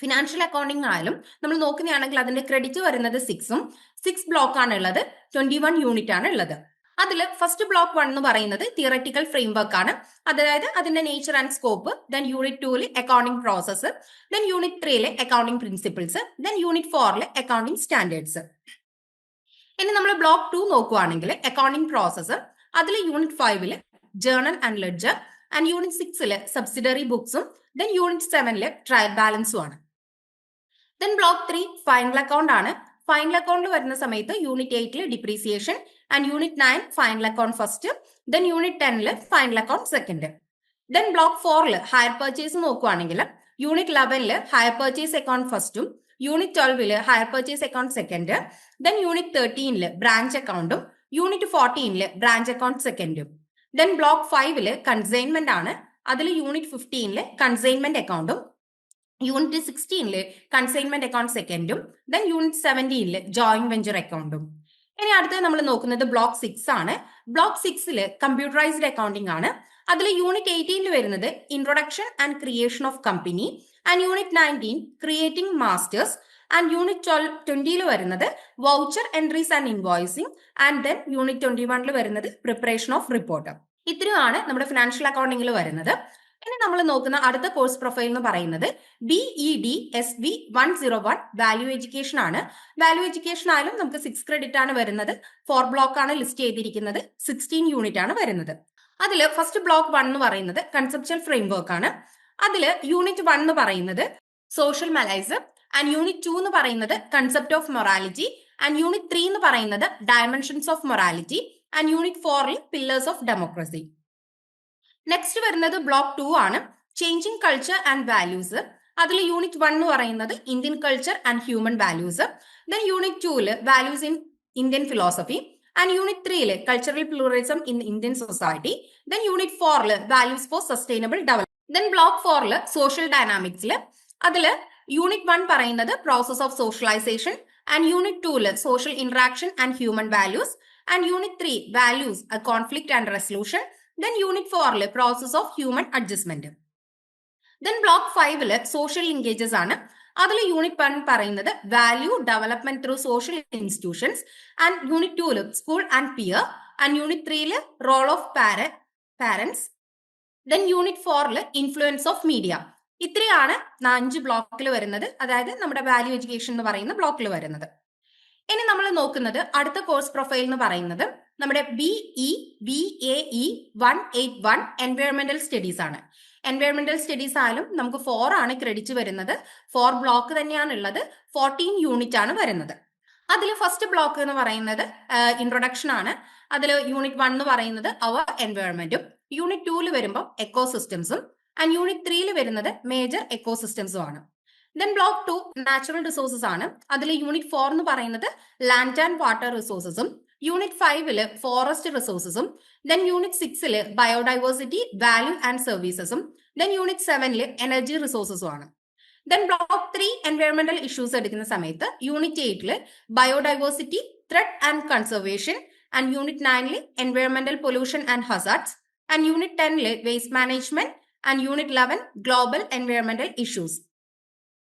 Financial accounting ആയാലും നമ്മൾ നോക്കുകയാണെങ്കിൽ അതിന്റെ ക്രെഡിറ്റ് വരുന്നത് 6 6 ബ്ലോക്ക് ആണ് ഉള്ളത്. 21 യൂണിറ്റ് ആണ് ഉള്ളത്. അതിൽ ഫസ്റ്റ് ബ്ലോക്ക് 1 എന്ന് പറയുന്നത് തിയററ്റിക്കൽ ഫ്രെയിംവർക്ക് ആണ്, അതായത് അതിന്റെ nature and scope. Then unit 2 accounting process, then unit 3 accounting principles, then unit 4 accounting standards. ഇനി നമ്മൾ ബ്ലോക്ക് 2 നോക്കുകയാണെങ്കിൽ അക്കൗണ്ടിംഗ് പ്രോസസ്, അതിൽ unit 5 journal and ledger and unit 6 subsidiary ബുക്സും ദെൻ യൂണിറ്റ് 7 ട്രയൽ ബാലൻസും ആണ്. ദെൻ ബ്ലോക്ക് 3 ഫൈനൽ അക്കൗണ്ട് ആണ്. Final അക്കൗണ്ടിൽ വരുന്ന സമയത്ത് unit 8 depreciation and unit 9 final account first, then unit 10 final account second. Then block 4 hire purchase നോക്കുകയാണെങ്കിൽ unit 11 hire purchase account ഫസ്റ്റും unit 12 hire purchase account second, then unit 13 branch അക്കൗണ്ടും unit 14 branch account സെക്കൻഡും. Then block 5 consignment ആണ്. അതിൽ unit 15 consignment അക്കൗണ്ടും unit 16 consignment account സെക്കൻഡും then unit 17 joint venture അക്കൗണ്ടും. ഇനി അടുത്തത് നമ്മൾ നോക്കുന്നത് ബ്ലോക്ക് 6 ആണ്. ബ്ലോക്ക് 6 കമ്പ്യൂട്ടറൈസ്ഡ് അക്കൗണ്ടിംഗ് ആണ്. അതിൽ യൂണിറ്റ് 18 വരുന്നത് introduction and creation of company and unit 19 creating masters and unit 20 വരുന്നത് voucher entries and invoicing and then unit 21 വരുന്നത് പ്രിപ്പറേഷൻ ഓഫ് റിപ്പോർട്ട്. ഇത്രയുമാണ് നമ്മുടെ ഫിനാൻഷ്യൽ അക്കൗണ്ടിംഗിൽ വരുന്നത്. ഇനി നമ്മൾ നോക്കുന്ന അടുത്ത കോഴ്സ് പ്രൊഫൈൽ എന്ന് പറയുന്നത് BEDSB 101 വാല്യൂ എഡ്യൂക്കേഷൻ ആണ്. വാല്യൂ എഡ്യൂക്കേഷൻ ആയാലും നമുക്ക് 6 ക്രെഡിറ്റ് ആണ് വരുന്നത്. 4 ബ്ലോക്ക് ആണ് ലിസ്റ്റ് ചെയ്തിരിക്കുന്നത്. 16 യൂണിറ്റ് ആണ് വരുന്നത്. അതിൽ ഫസ്റ്റ് ബ്ലോക്ക് 1 എന്ന് പറയുന്നത് കൺസെപ്ച്വൽ ഫ്രെയിംവർക്ക് ആണ്. അതിൽ യൂണിറ്റ് 1 എന്ന് പറയുന്നത് സോഷ്യൽ മലൈസ് ആൻഡ് യൂണിറ്റ് 2 എന്ന് പറയുന്നത് concept of morality and unit 3 എന്ന് പറയുന്നത് dimensions of morality and unit 4 pillars of democracy. Next വരുന്നത് ബ്ലോക്ക് 2 ആണ്, ചേഞ്ചിങ് കൾച്ചർ ആൻഡ് വാല്യൂസ്. അതിൽ യൂണിറ്റ് 1 എന്ന് പറയുന്നത് Indian culture and human values. Then unit 2 values in Indian philosophy and unit 3 cultural pluralism in Indian society. Then unit 4 values for sustainable development. Then block 4 social ഡൈനാമിക്സിൽ അതിൽ unit 1 പറയുന്നത് process of socialisation and unit 2 social interaction and human values and unit 3 values conflict and resolution. Then unit 4 process of human adjustment. Then block 5 social linkages ആണ്. അതിൽ unit 1 പറയുന്നത് value development through social institutions and unit 2 school and peer and unit 3 role of parents. Then unit 4 influence of media. ഇത്രയാണ് 5 ബ്ലോക്കിൽ വരുന്നത്, അതായത് നമ്മുടെ value education എന്ന് പറയുന്ന ബ്ലോക്കിൽ വരുന്നത്. ഇനി നമ്മൾ നോക്കുന്നത് അടുത്ത കോഴ്സ് പ്രൊഫൈൽ എന്ന് പറയുന്നത് നമ്മുടെ BE 181 എൻവയോൺമെന്റൽ സ്റ്റഡീസ് ആണ്. എൻവയോൺമെന്റൽ സ്റ്റഡീസ് ആയാലും നമുക്ക് 4 ആണ് ക്രെഡിറ്റ് വരുന്നത്. 4 ബ്ലോക്ക് തന്നെയാണ് ഉള്ളത്. 14 യൂണിറ്റ് ആണ് വരുന്നത്. അതിൽ ഫസ്റ്റ് ബ്ലോക്ക് എന്ന് പറയുന്നത് ഇൻട്രൊഡക്ഷൻ ആണ്. അതിൽ യൂണിറ്റ് 1 എന്ന് പറയുന്നത് അവർ എൻവയോൺമെന്റും, യൂണിറ്റ് 2 വരുമ്പോൾ എക്കോസിസ്റ്റംസും ആൻഡ് യൂണിറ്റ് 3 വരുന്നത് മേജർ എക്കോസിസ്റ്റംസും ആണ്. ദെൻ ബ്ലോക്ക് 2 നാച്ചുറൽ റിസോഴ്സസ് ആണ്. അതിൽ യൂണിറ്റ് 4 എന്ന് പറയുന്നത് ലാൻഡ് ആൻഡ് വാട്ടർ റിസോഴ്സസും, യൂണിറ്റ് 5 ഫോറസ്റ്റ് റിസോഴ്സസും, then unit 6 biodiversity value and സർവീസസും, ദെൻ യൂണിറ്റ് 7 എനർജി റിസോഴ്സസും ആണ്. ദെൻ ബ്ലോക്ക് 3 എൻവയോൺമെന്റൽ ഇഷ്യൂസ് എടുക്കുന്ന സമയത്ത് unit 8 biodiversity threat and conservation and unit 9 എൻവയോൺമെന്റൽ pollution and hazards and unit 10 waste management and unit 11 global എൻവയോൺമെന്റൽ ഇഷ്യൂസ്.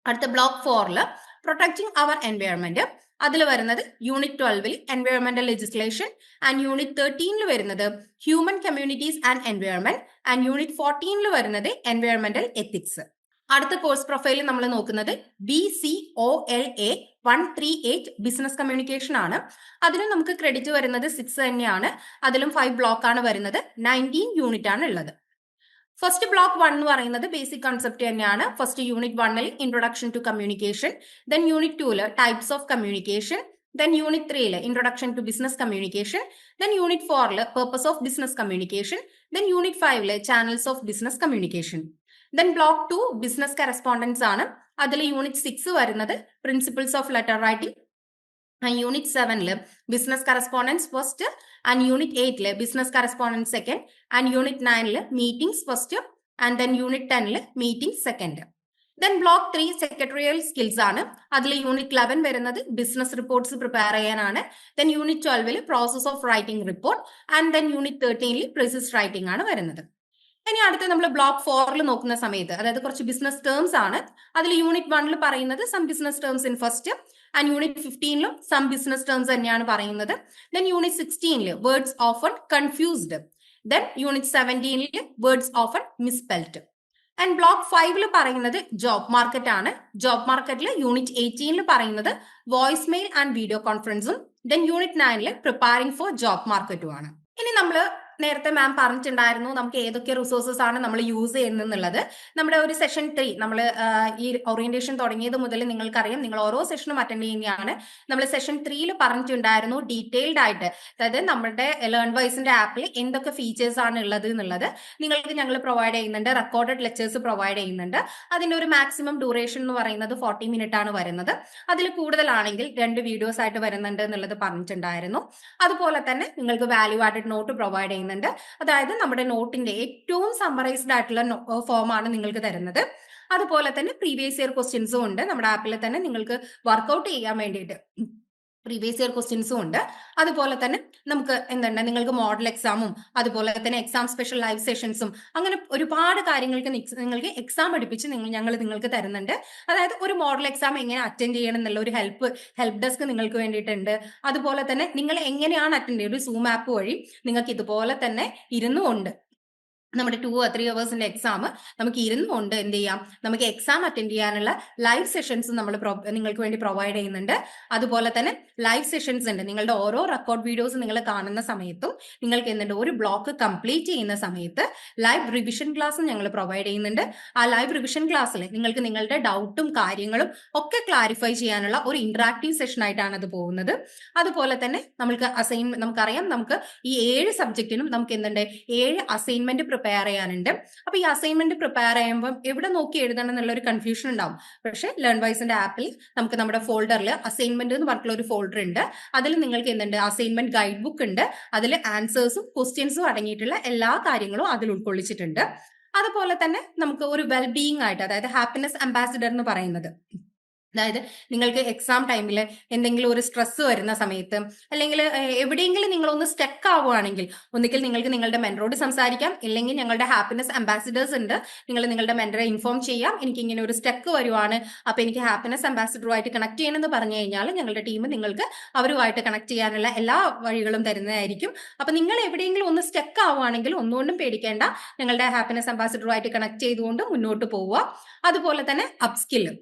അടുത്ത ബ്ലോക്ക് 4 പ്രൊട്ടക്ടിങ് അവർ എൻവയോൺമെന്റ്. അതിൽ വരുന്നത് യൂണിറ്റ് 12 എൻവയോൺമെന്റൽ ലെജിസ്ലേഷൻ ആൻഡ് യൂണിറ്റ് 13 വരുന്നത് human communities and environment and unit 14 വരുന്നത് എൻവയോൺമെന്റൽ ethics. അടുത്ത course പ്രൊഫൈലിൽ നമ്മൾ നോക്കുന്നത് BCOLA 138 ബിസിനസ് കമ്മ്യൂണിക്കേഷൻ ആണ്. അതിലും നമുക്ക് ക്രെഡിറ്റ് വരുന്നത് 6 തന്നെയാണ്. അതിലും 5 ബ്ലോക്ക് ആണ് വരുന്നത്. 19 യൂണിറ്റ് ആണ് ഉള്ളത്. ഫസ്റ്റ് ബ്ലോക്ക് 1 എന്ന് പറയുന്നത് ബേസിക് കൺസെപ്റ്റ് തന്നെയാണ്. First unit 1 introduction to communication, then unit 2 types of communication, then unit 3 introduction to business communication, then unit 4 purpose of business communication, then unit 5 channels of business communication. Then block 2 business correspondence ആണ്. അതിൽ unit 6 വരുന്നത് principles of letter writing, unit 7 business correspondence first and unit 8 business correspondence second and unit 9 meetings first and then unit 10 meeting second. Then block 3 secretarial skills ആണ്. അതിൽ unit 11 വരുന്നത് business reports prepare ചെയ്യാനാണ്. Then unit 12 process of writing report and then unit 13 precis writing ആണ് വരുന്നത്. ഇനി അടുത്ത് നമ്മൾ block 4 നോക്കുന്ന സമയത്ത് അതായത് കുറച്ച് ബിസിനസ് ടേംസ് ആണ്. അതിൽ യൂണിറ്റ് 1 പറയുന്നത് some business terms in first and unit 15 some business terms തന്നെയാണ് പറയുന്നത്. Then unit 16 words often confused, then unit 17 words often misspelled. And block 5 പറയുന്നത് ജോബ് മാർക്കറ്റ് ആണ്. ജോബ് മാർക്കറ്റിൽ യൂണിറ്റ് 18 പറയുന്നത് വോയിസ് മെയിൽ ആൻഡ് വീഡിയോ കോൺഫറൻസും, then unit 9 preparing for job മാർക്കറ്റും ആണ്. ഇനി നമ്മൾ നേരത്തെ മാം പറഞ്ഞിട്ടുണ്ടായിരുന്നു നമുക്ക് ഏതൊക്കെ റിസോഴ്സസ് ആണ് നമ്മൾ യൂസ് ചെയ്യുന്നത്. നമ്മുടെ ഒരു സെഷൻ 3 നമ്മൾ ഈ ഓറിയന്റേഷൻ തുടങ്ങിയത് മുതൽ നിങ്ങൾക്കറിയാം, നിങ്ങൾ ഓരോ സെഷനും അറ്റൻഡ് ചെയ്യുന്നതാണ്. നമ്മൾ സെഷൻ 3 പറഞ്ഞിട്ടുണ്ടായിരുന്നു ഡീറ്റെയിൽഡ് ആയിട്ട്, അതായത് നമ്മുടെ ലേൺ വൈസിന്റെ ആപ്പിൽ എന്തൊക്കെ ഫീച്ചേഴ്സ് ആണ് ഉള്ളത് എന്നുള്ളത് നിങ്ങൾക്ക് ഞങ്ങൾ പ്രൊവൈഡ് ചെയ്യുന്നുണ്ട്. റെക്കോർഡഡ് ലെക്ചേഴ്സ് പ്രൊവൈഡ് ചെയ്യുന്നുണ്ട്. അതിന്റെ ഒരു മാക്സിമം ഡ്യൂറേഷൻ എന്ന് പറയുന്നത് 40 മിനിറ്റ് ആണ് വരുന്നത്. അതിൽ കൂടുതലാണെങ്കിൽ 2 വീഡിയോസ് ആയിട്ട് വരുന്നുണ്ട് എന്നുള്ളത് പറഞ്ഞിട്ടുണ്ടായിരുന്നു. അതുപോലെ തന്നെ നിങ്ങൾക്ക് വാല്യൂ ആഡഡ് നോട്ട് പ്രൊവൈഡ് ചെയ്യുന്നുണ്ട്. അതായത് നമ്മുടെ നോട്ടിന്റെ ഏറ്റവും സമ്മറൈസ്ഡ് ആയിട്ടുള്ള ഫോം ആണ് നിങ്ങൾക്ക് തരുന്നത്. അതുപോലെ തന്നെ പ്രീവിയസ് ഇയർ ക്വസ്റ്റ്യൻസും ഉണ്ട്. നമ്മുടെ ആപ്പിൽ തന്നെ നിങ്ങൾക്ക് വർക്ക്ഔട്ട് ചെയ്യാൻ വേണ്ടിയിട്ട് പ്രീവിയസ് ഇയർ ക്വസ്റ്റ്യൻസും ഉണ്ട്. അതുപോലെ തന്നെ നമുക്ക് എന്താണ് നിങ്ങൾക്ക് മോഡൽ എക്സാമും അതുപോലെ തന്നെ എക്സാം സ്പെഷ്യൽ ലൈവ് സെഷൻസും അങ്ങനെ ഒരുപാട് കാര്യങ്ങൾക്ക് നിങ്ങൾക്ക് എക്സാം അടുപ്പിച്ച് ഞങ്ങൾ നിങ്ങൾക്ക് തരുന്നുണ്ട്. അതായത് ഒരു മോഡൽ എക്സാം എങ്ങനെ അറ്റൻഡ് ചെയ്യണം എന്നുള്ള ഒരു ഹെൽപ്പ് ഡെസ്ക് നിങ്ങൾക്ക് വേണ്ടിയിട്ടുണ്ട്. അതുപോലെ തന്നെ നിങ്ങൾ എങ്ങനെയാണ് അറ്റൻഡ് ചെയ്യുക, ഒരു സൂം ആപ്പ് വഴി നിങ്ങൾക്ക് ഇതുപോലെ തന്നെ ഇരുന്നുകൊണ്ട് നമ്മുടെ 2 or 3 ഹവേഴ്സിന്റെ എക്സാം നമുക്ക് ഇരുന്നുകൊണ്ട് എന്ത് ചെയ്യാം, നമുക്ക് എക്സാം അറ്റൻഡ് ചെയ്യാനുള്ള ലൈവ് സെഷൻസ് നമ്മൾ നിങ്ങൾക്ക് വേണ്ടി പ്രൊവൈഡ് ചെയ്യുന്നുണ്ട്. അതുപോലെ തന്നെ ലൈവ് സെഷൻസ് ഉണ്ട്. നിങ്ങളുടെ ഓരോ റെക്കോർഡ് വീഡിയോസ് നിങ്ങൾ കാണുന്ന സമയത്തും നിങ്ങൾക്ക് എന്തുണ്ട്, ഒരു ബ്ലോക്ക് കംപ്ലീറ്റ് ചെയ്യുന്ന സമയത്ത് ലൈവ് റിവിഷൻ ക്ലാസ് ഞങ്ങൾ പ്രൊവൈഡ് ചെയ്യുന്നുണ്ട്. ആ ലൈവ് റിവിഷൻ ക്ലാസ്സിൽ നിങ്ങൾക്ക് നിങ്ങളുടെ ഡൗട്ടും കാര്യങ്ങളും ഒക്കെ ക്ലാരിഫൈ ചെയ്യാനുള്ള ഒരു ഇന്ററാക്റ്റീവ് സെഷൻ ആയിട്ടാണ് അത് പോകുന്നത്. അതുപോലെ തന്നെ നമുക്കറിയാം, നമുക്ക് ഈ 7 സബ്ജക്റ്റിനും നമുക്ക് എന്തുണ്ട്, 7 അസൈൻമെന്റ് പ്രിപ്പയർ ചെയ്യാനുണ്ട്. അപ്പൊ ഈ അസൈൻമെന്റ് പ്രിപ്പയർ ചെയ്യുമ്പോൾ എവിടെ നോക്കി എഴുതണം എന്നുള്ള ഒരു കൺഫ്യൂഷൻ ഉണ്ടാവും. പക്ഷേ ലേൺവൈസിന്റെ ആപ്പിൽ നമുക്ക് നമ്മുടെ ഫോൾഡറിൽ അസൈൻമെന്റ് എന്ന് പറഞ്ഞിട്ടുള്ള ഒരു ഫോൾഡർ ഉണ്ട്. അതിൽ നിങ്ങൾക്ക് എന്തുണ്ട്, അസൈൻമെന്റ് ഗൈഡ് ബുക്ക് ഉണ്ട്. അതിൽ ആൻസേഴ്സും ക്വസ്റ്റ്യൻസും അടങ്ങിയിട്ടുള്ള എല്ലാ കാര്യങ്ങളും അതിൽ ഉൾക്കൊള്ളിച്ചിട്ടുണ്ട്. അതുപോലെ തന്നെ നമുക്ക് ഒരു വെൽബീയിങ് ആയിട്ട്, അതായത് ഹാപ്പിനെസ് അംബാസിഡർ എന്ന് പറയുന്നത്, അതായത് നിങ്ങൾക്ക് എക്സാം ടൈമിൽ എന്തെങ്കിലും ഒരു സ്ട്രെസ് വരുന്ന സമയത്ത്, അല്ലെങ്കിൽ എവിടെയെങ്കിലും നിങ്ങളൊന്ന് സ്റ്റക്ക് ആവുകയാണെങ്കിൽ, ഒന്നുകിൽ നിങ്ങൾക്ക് നിങ്ങളുടെ മെന്ററോട് സംസാരിക്കാം, ഇല്ലെങ്കിൽ ഞങ്ങളുടെ ഹാപ്പിനെസ് അംബാസിഡേഴ്സ് ഉണ്ട്. നിങ്ങൾ നിങ്ങളുടെ മെന്ററെ ഇൻഫോം ചെയ്യാം, എനിക്ക് ഇങ്ങനെ ഒരു സ്റ്റക്ക് വരുവാണ്, അപ്പൊ എനിക്ക് ഹാപ്പിനെസ് അംബാസിഡറുമായിട്ട് കണക്ട് ചെയ്യണമെന്ന് പറഞ്ഞു കഴിഞ്ഞാൽ ഞങ്ങളുടെ ടീം നിങ്ങൾക്ക് അവരുമായിട്ട് കണക്ട് ചെയ്യാനുള്ള എല്ലാ വഴികളും തരുന്നതായിരിക്കും. അപ്പൊ നിങ്ങൾ എവിടെയെങ്കിലും ഒന്ന് സ്റ്റക്ക് ആവുകയാണെങ്കിൽ ഒന്നുകൊണ്ടും പേടിക്കേണ്ട, ഞങ്ങളുടെ ഹാപ്പിനെസ് അംബാസിഡറുമായിട്ട് കണക്ട് ചെയ്തുകൊണ്ട് മുന്നോട്ട് പോവുക. അതുപോലെ തന്നെ അപ്സ്കില്ല്,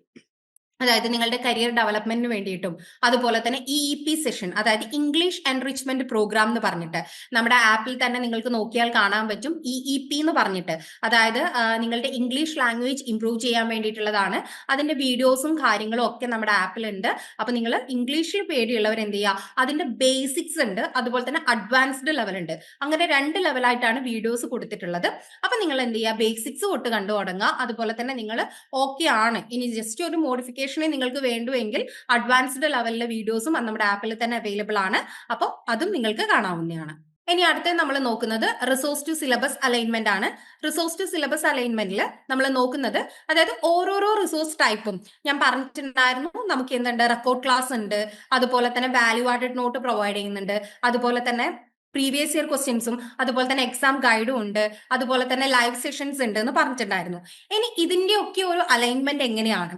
അതായത് നിങ്ങളുടെ കരിയർ ഡെവലപ്മെന്റിന് വേണ്ടിയിട്ടും, അതുപോലെ തന്നെ EEP സെഷൻ, അതായത് ഇംഗ്ലീഷ് എൻറിച്ച്മെന്റ് പ്രോഗ്രാം എന്ന് പറഞ്ഞിട്ട് നമ്മുടെ ആപ്പിൽ തന്നെ നിങ്ങൾക്ക് നോക്കിയാൽ കാണാൻ പറ്റും. EEP എന്ന് പറഞ്ഞിട്ട്, അതായത് നിങ്ങളുടെ ഇംഗ്ലീഷ് ലാംഗ്വേജ് ഇംപ്രൂവ് ചെയ്യാൻ വേണ്ടിയിട്ടുള്ളതാണ്. അതിന്റെ വീഡിയോസും കാര്യങ്ങളും ഒക്കെ നമ്മുടെ ആപ്പിലുണ്ട്. അപ്പൊ നിങ്ങൾ ഇംഗ്ലീഷിൽ പേടിയുള്ളവർ എന്ത് ചെയ്യുക, അതിന്റെ ബേസിക്സ് ഉണ്ട്, അതുപോലെ തന്നെ അഡ്വാൻസ്ഡ് ലെവൽ ഉണ്ട്. അങ്ങനെ 2 ലെവലായിട്ടാണ് വീഡിയോസ് കൊടുത്തിട്ടുള്ളത്. അപ്പൊ നിങ്ങൾ എന്ത് ചെയ്യുക, ബേസിക്സ് തൊട്ട് കണ്ടു തുടങ്ങുക. അതുപോലെ തന്നെ നിങ്ങൾ ഓക്കെ ആണ്, ഇനി ജസ്റ്റ് ഒരു മോഡിഫിക്കേഷൻ നിങ്ങൾക്ക് വേണ്ടുമെങ്കിൽ അഡ്വാൻസ്ഡ് ലെവലിലെ വീഡിയോസും നമ്മുടെ ആപ്പിൽ തന്നെ അവൈലബിൾ ആണ്. അപ്പോൾ അതും നിങ്ങൾക്ക് കാണാവുന്നതാണ്. ഇനി അടുത്ത നമ്മൾ നോക്കുന്നത് റിസോഴ്സ് ടു സിലബസ് അലൈൻമെന്റ് ആണ്. റിസോഴ്സ് ടു സിലബസ് അലൈൻമെന്റിൽ നമ്മൾ നോക്കുന്നത്, അതായത് ഓരോരോ റിസോഴ്സ് ടൈപ്പും ഞാൻ പറഞ്ഞിട്ടുണ്ടായിരുന്നു. നമുക്ക് എന്തുണ്ട്, റെക്കോർഡ് ക്ലാസ് ഉണ്ട്, അതുപോലെ തന്നെ വാല്യൂ ആഡഡ് നോട്ട് പ്രൊവൈഡ് ചെയ്യുന്നുണ്ട്, അതുപോലെ തന്നെ പ്രീവിയസ് ഇയർ ക്വസ്റ്റ്യൻസും, അതുപോലെ തന്നെ എക്സാം ഗൈഡും ഉണ്ട്, അതുപോലെ തന്നെ ലൈവ് സെഷൻസ് ഉണ്ട് എന്ന് പറഞ്ഞിട്ടുണ്ടായിരുന്നു. ഇനി ഇതിന്റെ ഒക്കെ ഒരു അലൈൻമെന്റ് എങ്ങനെയാണ്,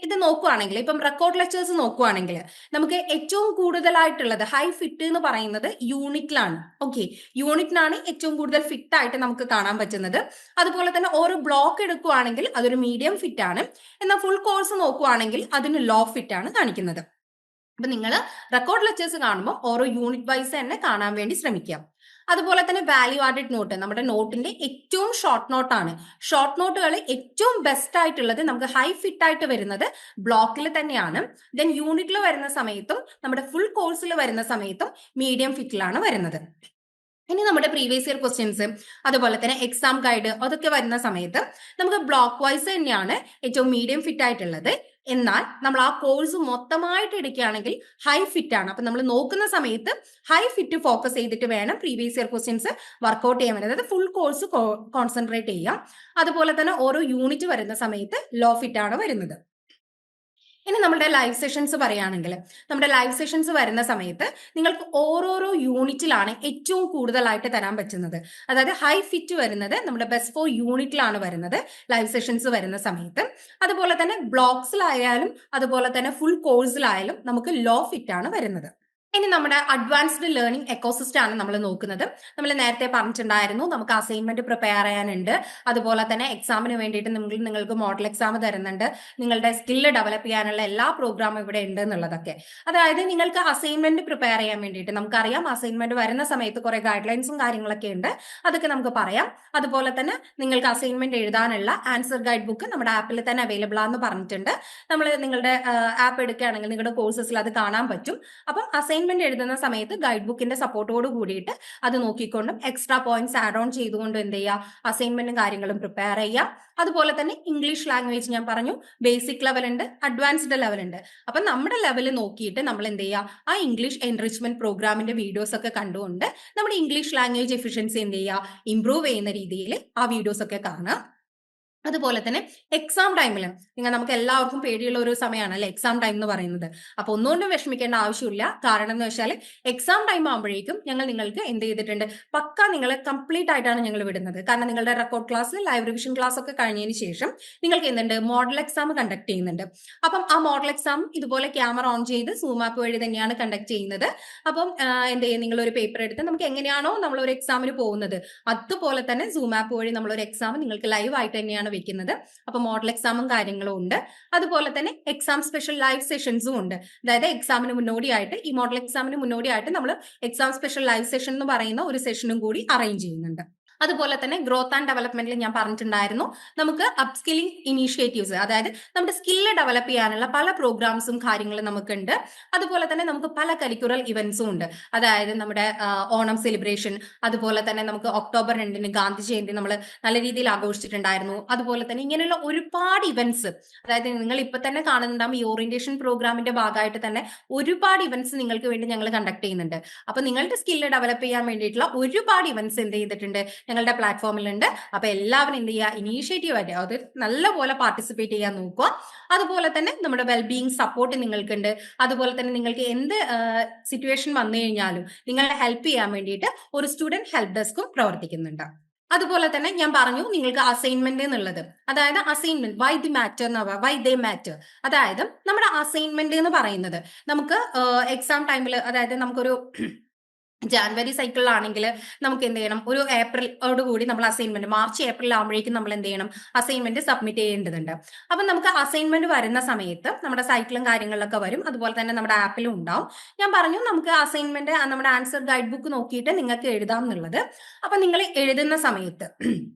ഇത് നോക്കുവാണെങ്കിൽ, ഇപ്പം റെക്കോർഡ് ലെക്ചേഴ്സ് നോക്കുവാണെങ്കിൽ നമുക്ക് ഏറ്റവും കൂടുതലായിട്ടുള്ളത് ഹൈ ഫിറ്റ് എന്ന് പറയുന്നത് യൂണിറ്റിലാണ്. ഓക്കെ, യൂണിറ്റിനാണ് ഏറ്റവും കൂടുതൽ ഫിറ്റ് ആയിട്ട് നമുക്ക് കാണാൻ പറ്റുന്നത്. അതുപോലെ തന്നെ ഓരോ ബ്ലോക്ക് എടുക്കുവാണെങ്കിൽ അതൊരു മീഡിയം ഫിറ്റ് ആണ്. എന്നാൽ ഫുൾ കോഴ്സ് നോക്കുവാണെങ്കിൽ അതിന് ലോ ഫിറ്റ് ആണ് കാണിക്കുന്നത്. അപ്പൊ നിങ്ങൾ റെക്കോർഡ് ലെക്ചേഴ്സ് കാണുമ്പോൾ ഓരോ യൂണിറ്റ് വൈസ് തന്നെ കാണാൻ വേണ്ടി ശ്രമിക്കാം. അതുപോലെ തന്നെ വാല്യൂ ആഡഡ് നോട്ട്, നമ്മുടെ നോട്ടിന്റെ ഏറ്റവും ഷോർട്ട് നോട്ടാണ്. ഷോർട്ട് നോട്ടുകൾ ഏറ്റവും ബെസ്റ്റ് ആയിട്ടുള്ളത് നമുക്ക് ഹൈ ഫിറ്റ് ആയിട്ട് വരുന്നത് ബ്ലോക്കിൽ തന്നെയാണ്. ദെൻ യൂണിറ്റിൽ വരുന്ന സമയത്തും നമ്മുടെ ഫുൾ കോഴ്സിൽ വരുന്ന സമയത്തും മീഡിയം ഫിറ്റിലാണ് വരുന്നത്. ഇനി നമ്മുടെ പ്രീവിയസ് ഇയർ ക്വസ്റ്റ്യൻസ്, അതുപോലെ തന്നെ എക്സാം ഗൈഡ്, അതൊക്കെ വരുന്ന സമയത്ത് നമുക്ക് ബ്ലോക്ക് വൈസ് തന്നെയാണ് ഏറ്റവും മീഡിയം ഫിറ്റ് ആയിട്ടുള്ളത്. എന്നാൽ നമ്മൾ ആ കോഴ്സ് മൊത്തമായിട്ട് എടുക്കുകയാണെങ്കിൽ ഹൈ ഫിറ്റ് ആണ്. അപ്പൊ നമ്മൾ നോക്കുന്ന സമയത്ത് ഹൈ ഫിറ്റ് ഫോക്കസ് ചെയ്തിട്ട് വേണം പ്രീവിയസ് ഇയർ ക്വസ്റ്റ്യൻസ് വർക്ക്ഔട്ട് ചെയ്യാൻ വേണ്ടി, അതായത് ഫുൾ കോഴ്സ് കോൺസെൻട്രേറ്റ് ചെയ്യാം. അതുപോലെ തന്നെ ഓരോ യൂണിറ്റ് വരുന്ന സമയത്ത് ലോ ഫിറ്റ് ആണ് വരുന്നത്. ഇനി നമ്മുടെ ലൈവ് സെഷൻസ് പറയുകയാണെങ്കിൽ, നമ്മുടെ ലൈവ് സെഷൻസ് വരുന്ന സമയത്ത് നിങ്ങൾക്ക് ഓരോരോ യൂണിറ്റിലാണ് ഏറ്റവും കൂടുതലായിട്ട് തരാൻ പറ്റുന്നത്. അതായത് ഹൈ ഫിറ്റ് വരുന്നത് നമ്മുടെ ബെസ്റ്റ് 4 യൂണിറ്റിലാണ് വരുന്നത് ലൈവ് സെഷൻസ് വരുന്ന സമയത്ത്. അതുപോലെ തന്നെ ബ്ലോക്സിലായാലും അതുപോലെ തന്നെ ഫുൾ കോഴ്സിലായാലും നമുക്ക് ലോ ഫിറ്റ് ആണ് വരുന്നത്. ഇനി നമ്മുടെ അഡ്വാൻസ്ഡ് ലേണിംഗ് എക്കോസിസ്റ്റം ആണ് നമ്മൾ നോക്കുന്നത്. നമ്മൾ നേരത്തെ പറഞ്ഞിട്ടുണ്ടായിരുന്നു, നമുക്ക് അസൈൻമെന്റ് പ്രിപ്പയർ ചെയ്യാനുണ്ട്, അതുപോലെ തന്നെ എക്സാമിന് വേണ്ടിയിട്ട് നിങ്ങൾക്ക് മോഡൽ എക്സാം തരുന്നുണ്ട്, നിങ്ങളുടെ സ്കില്ല് ഡെവലപ്പ് ചെയ്യാനുള്ള എല്ലാ പ്രോഗ്രാമും ഇവിടെ ഉണ്ട് എന്നുള്ളതൊക്കെ. അതായത് നിങ്ങൾക്ക് അസൈൻമെന്റ് പ്രിപ്പയർ ചെയ്യാൻ വേണ്ടിയിട്ട്, നമുക്കറിയാം അസൈൻമെന്റ് വരുന്ന സമയത്ത് കുറെ ഗൈഡ് ലൈൻസും കാര്യങ്ങളൊക്കെ ഉണ്ട്, അതൊക്കെ നമുക്ക് പറയാം. അതുപോലെ തന്നെ നിങ്ങൾക്ക് അസൈൻമെന്റ് എഴുതാനുള്ള ആൻസർ ഗൈഡ് ബുക്ക് നമ്മുടെ ആപ്പിൽ തന്നെ അവൈലബിൾ ആണെന്ന് പറഞ്ഞിട്ടുണ്ട്. നമ്മൾ നിങ്ങളുടെ ആപ്പ് എടുക്കുകയാണെങ്കിൽ നിങ്ങളുടെ കോഴ്സസിൽ അത് കാണാൻ പറ്റും. അപ്പം അസൈൻമെന്റ് എഴുതുന്ന സമയത്ത് ഗൈഡ് ബുക്കിന്റെ സപ്പോർട്ടോട് കൂടിയിട്ട് അത് നോക്കിക്കൊണ്ടും എക്സ്ട്രാ പോയിന്റ്സ് ആഡ് ഓൺ ചെയ്തുകൊണ്ട് എന്ത് ചെയ്യുക, അസൈൻമെന്റും കാര്യങ്ങളും പ്രിപ്പയർ ചെയ്യാം. അതുപോലെ തന്നെ ഇംഗ്ലീഷ് ലാംഗ്വേജ് ഞാൻ പറഞ്ഞു, ബേസിക് ലെവൽ ഉണ്ട്, അഡ്വാൻസ്ഡ് ലെവൽ ഉണ്ട്. അപ്പൊ നമ്മുടെ ലെവൽ നോക്കിയിട്ട് നമ്മൾ എന്ത് ചെയ്യുക, ആ ഇംഗ്ലീഷ് എൻറിച്ച്മെന്റ് പ്രോഗ്രാമിന്റെ വീഡിയോസ് ഒക്കെ കണ്ടുകൊണ്ട് നമ്മുടെ ഇംഗ്ലീഷ് ലാംഗ്വേജ് എഫിഷ്യൻസി എന്ത് ചെയ്യുക, ഇംപ്രൂവ് ചെയ്യുന്ന രീതിയിൽ ആ വീഡിയോസ് ഒക്കെ കാണുക. അതുപോലെ തന്നെ എക്സാം ടൈമിൽ നമുക്ക് എല്ലാവർക്കും പേടിയുള്ള ഒരു സമയമാണ് അല്ലെ എക്സാം ടൈം എന്ന് പറയുന്നത്. അപ്പൊ ഒന്നുകൊണ്ടും വിഷമിക്കേണ്ട ആവശ്യമില്ല. കാരണം എന്ന് വെച്ചാൽ എക്സാം ടൈം ആകുമ്പോഴേക്കും ഞങ്ങൾ നിങ്ങൾക്ക് എന്ത് ചെയ്തിട്ടുണ്ട്, പക്ക നിങ്ങളെ കംപ്ലീറ്റ് ആയിട്ടാണ് ഞങ്ങൾ വിടുന്നത്. കാരണം നിങ്ങളുടെ record class, live revision class ഒക്കെ കഴിഞ്ഞതിന് ശേഷം നിങ്ങൾക്ക് എന്തുണ്ട്, മോഡൽ എക്സാം കണ്ടക്ട് ചെയ്യുന്നുണ്ട്. അപ്പം ആ മോഡൽ എക്സാം ഇതുപോലെ ക്യാമറ ഓൺ ചെയ്ത് സൂം ആപ്പ് വഴി തന്നെയാണ് കണ്ടക്ട് ചെയ്യുന്നത്. അപ്പം എന്ത് ചെയ്യും, നിങ്ങൾ ഒരു പേപ്പർ എടുത്ത് നമുക്ക് എങ്ങനെയാണോ നമ്മൾ ഒരു എക്സാമിന് പോകുന്നത് അതുപോലെ തന്നെ സൂം ആപ്പ് വഴി നമ്മളൊരു എക്സാം നിങ്ങൾക്ക് ലൈവ് ആയിട്ട് തന്നെയാണ് വെക്കുന്നത്. അപ്പൊ മോഡൽ എക്സാമും കാര്യങ്ങളും ഉണ്ട്. അതുപോലെ തന്നെ എക്സാം സ്പെഷ്യൽ ലൈവ് സെഷൻസും ഉണ്ട്. അതായത് എക്സാമിന് മുന്നോടിയായിട്ട്, ഈ മോഡൽ എക്സാമിന് മുന്നോടിയായിട്ട് നമ്മൾ എക്സാം സ്പെഷ്യൽ ലൈവ് സെഷൻ എന്ന് പറയുന്ന ഒരു സെഷനും കൂടി അറേഞ്ച് ചെയ്യുന്നുണ്ട്. അതുപോലെ തന്നെ ഗ്രോത്ത് ആൻഡ് ഡെവലപ്മെന്റിൽ ഞാൻ പറഞ്ഞിട്ടുണ്ടായിരുന്നു, നമുക്ക് അപ്സ്കില്ലിംഗ് ഇനീഷ്യേറ്റീവ്സ്, അതായത് നമ്മുടെ സ്കില്ല് ഡെവലപ്പ് ചെയ്യാനുള്ള പല പ്രോഗ്രാംസും കാര്യങ്ങളും നമുക്കുണ്ട്. അതുപോലെ തന്നെ നമുക്ക് പല കരിക്കുലർ ഇവന്റ്സും ഉണ്ട്. അതായത് നമ്മുടെ ഓണം സെലിബ്രേഷൻ, അതുപോലെ തന്നെ നമുക്ക് ഒക്ടോബർ 2 ഗാന്ധി ജയന്തി നമ്മൾ നല്ല രീതിയിൽ ആഘോഷിച്ചിട്ടുണ്ടായിരുന്നു. അതുപോലെ തന്നെ ഇങ്ങനെയുള്ള ഒരുപാട് ഇവന്റ്സ്, അതായത് നിങ്ങൾ ഇപ്പൊ തന്നെ കാണുന്നുണ്ടാകും ഈ ഓറിയന്റേഷൻ പ്രോഗ്രാമിന്റെ ഭാഗമായിട്ട് തന്നെ ഒരുപാട് ഇവന്റ്സ് നിങ്ങൾക്ക് വേണ്ടി ഞങ്ങൾ കണ്ടക്ട് ചെയ്യുന്നുണ്ട്. അപ്പൊ നിങ്ങളുടെ സ്കില്ല് ഡെവലപ്പ് ചെയ്യാൻ വേണ്ടിയിട്ടുള്ള ഒരുപാട് ഇവന്റ്സ് എന്ത് ചെയ്തിട്ടുണ്ട്, ഞങ്ങളുടെ പ്ലാറ്റ്ഫോമിലുണ്ട്. അപ്പൊ എല്ലാവരും എന്ത് ചെയ്യുക, ഇനീഷ്യേറ്റീവ് ആയിട്ട് അത് നല്ലപോലെ പാർട്ടിസിപ്പേറ്റ് ചെയ്യാൻ നോക്കുക. അതുപോലെ തന്നെ നമ്മുടെ വെൽബീയിങ് സപ്പോർട്ട് നിങ്ങൾക്കുണ്ട്. അതുപോലെ തന്നെ നിങ്ങൾക്ക് എന്ത് സിറ്റുവേഷൻ വന്നു കഴിഞ്ഞാലും നിങ്ങളെ ഹെൽപ്പ് ചെയ്യാൻ വേണ്ടിയിട്ട് ഒരു സ്റ്റുഡന്റ് ഹെൽപ്പ് ഡെസ്കും പ്രവർത്തിക്കുന്നുണ്ട്. അതുപോലെ തന്നെ ഞാൻ പറഞ്ഞു നിങ്ങൾക്ക് അസൈൻമെന്റ് എന്നുള്ളത്, അതായത് assignment why the matter why they matter. അതായത് നമ്മുടെ അസൈൻമെന്റ് എന്ന് പറയുന്നത് നമുക്ക് എക്സാം ടൈമിൽ, അതായത് നമുക്കൊരു ജാനുവരി സൈക്കിളിലാണെങ്കിൽ നമുക്ക് എന്ത് ചെയ്യണം, ഒരു ഏപ്രിലോട് കൂടി നമ്മൾ അസൈൻമെന്റ്, മാർച്ച് ഏപ്രിൽ ആകുമ്പോഴേക്കും നമ്മൾ എന്ത് ചെയ്യണം, അസൈൻമെന്റ് സബ്മിറ്റ് ചെയ്യേണ്ടതുണ്ട്. അപ്പൊ നമുക്ക് അസൈൻമെന്റ് വരുന്ന സമയത്ത് നമ്മുടെ സൈക്കിളും കാര്യങ്ങളിലൊക്കെ വരും. അതുപോലെ തന്നെ നമ്മുടെ ആപ്പിലും ഉണ്ടാവും. ഞാൻ പറഞ്ഞു നമുക്ക് അസൈൻമെന്റ് നമ്മുടെ ആൻസർ ഗൈഡ് ബുക്ക് നോക്കിയിട്ട് നിങ്ങൾക്ക് എഴുതാം എന്നുള്ളത്. അപ്പൊ നിങ്ങൾ എഴുതുന്ന സമയത്ത്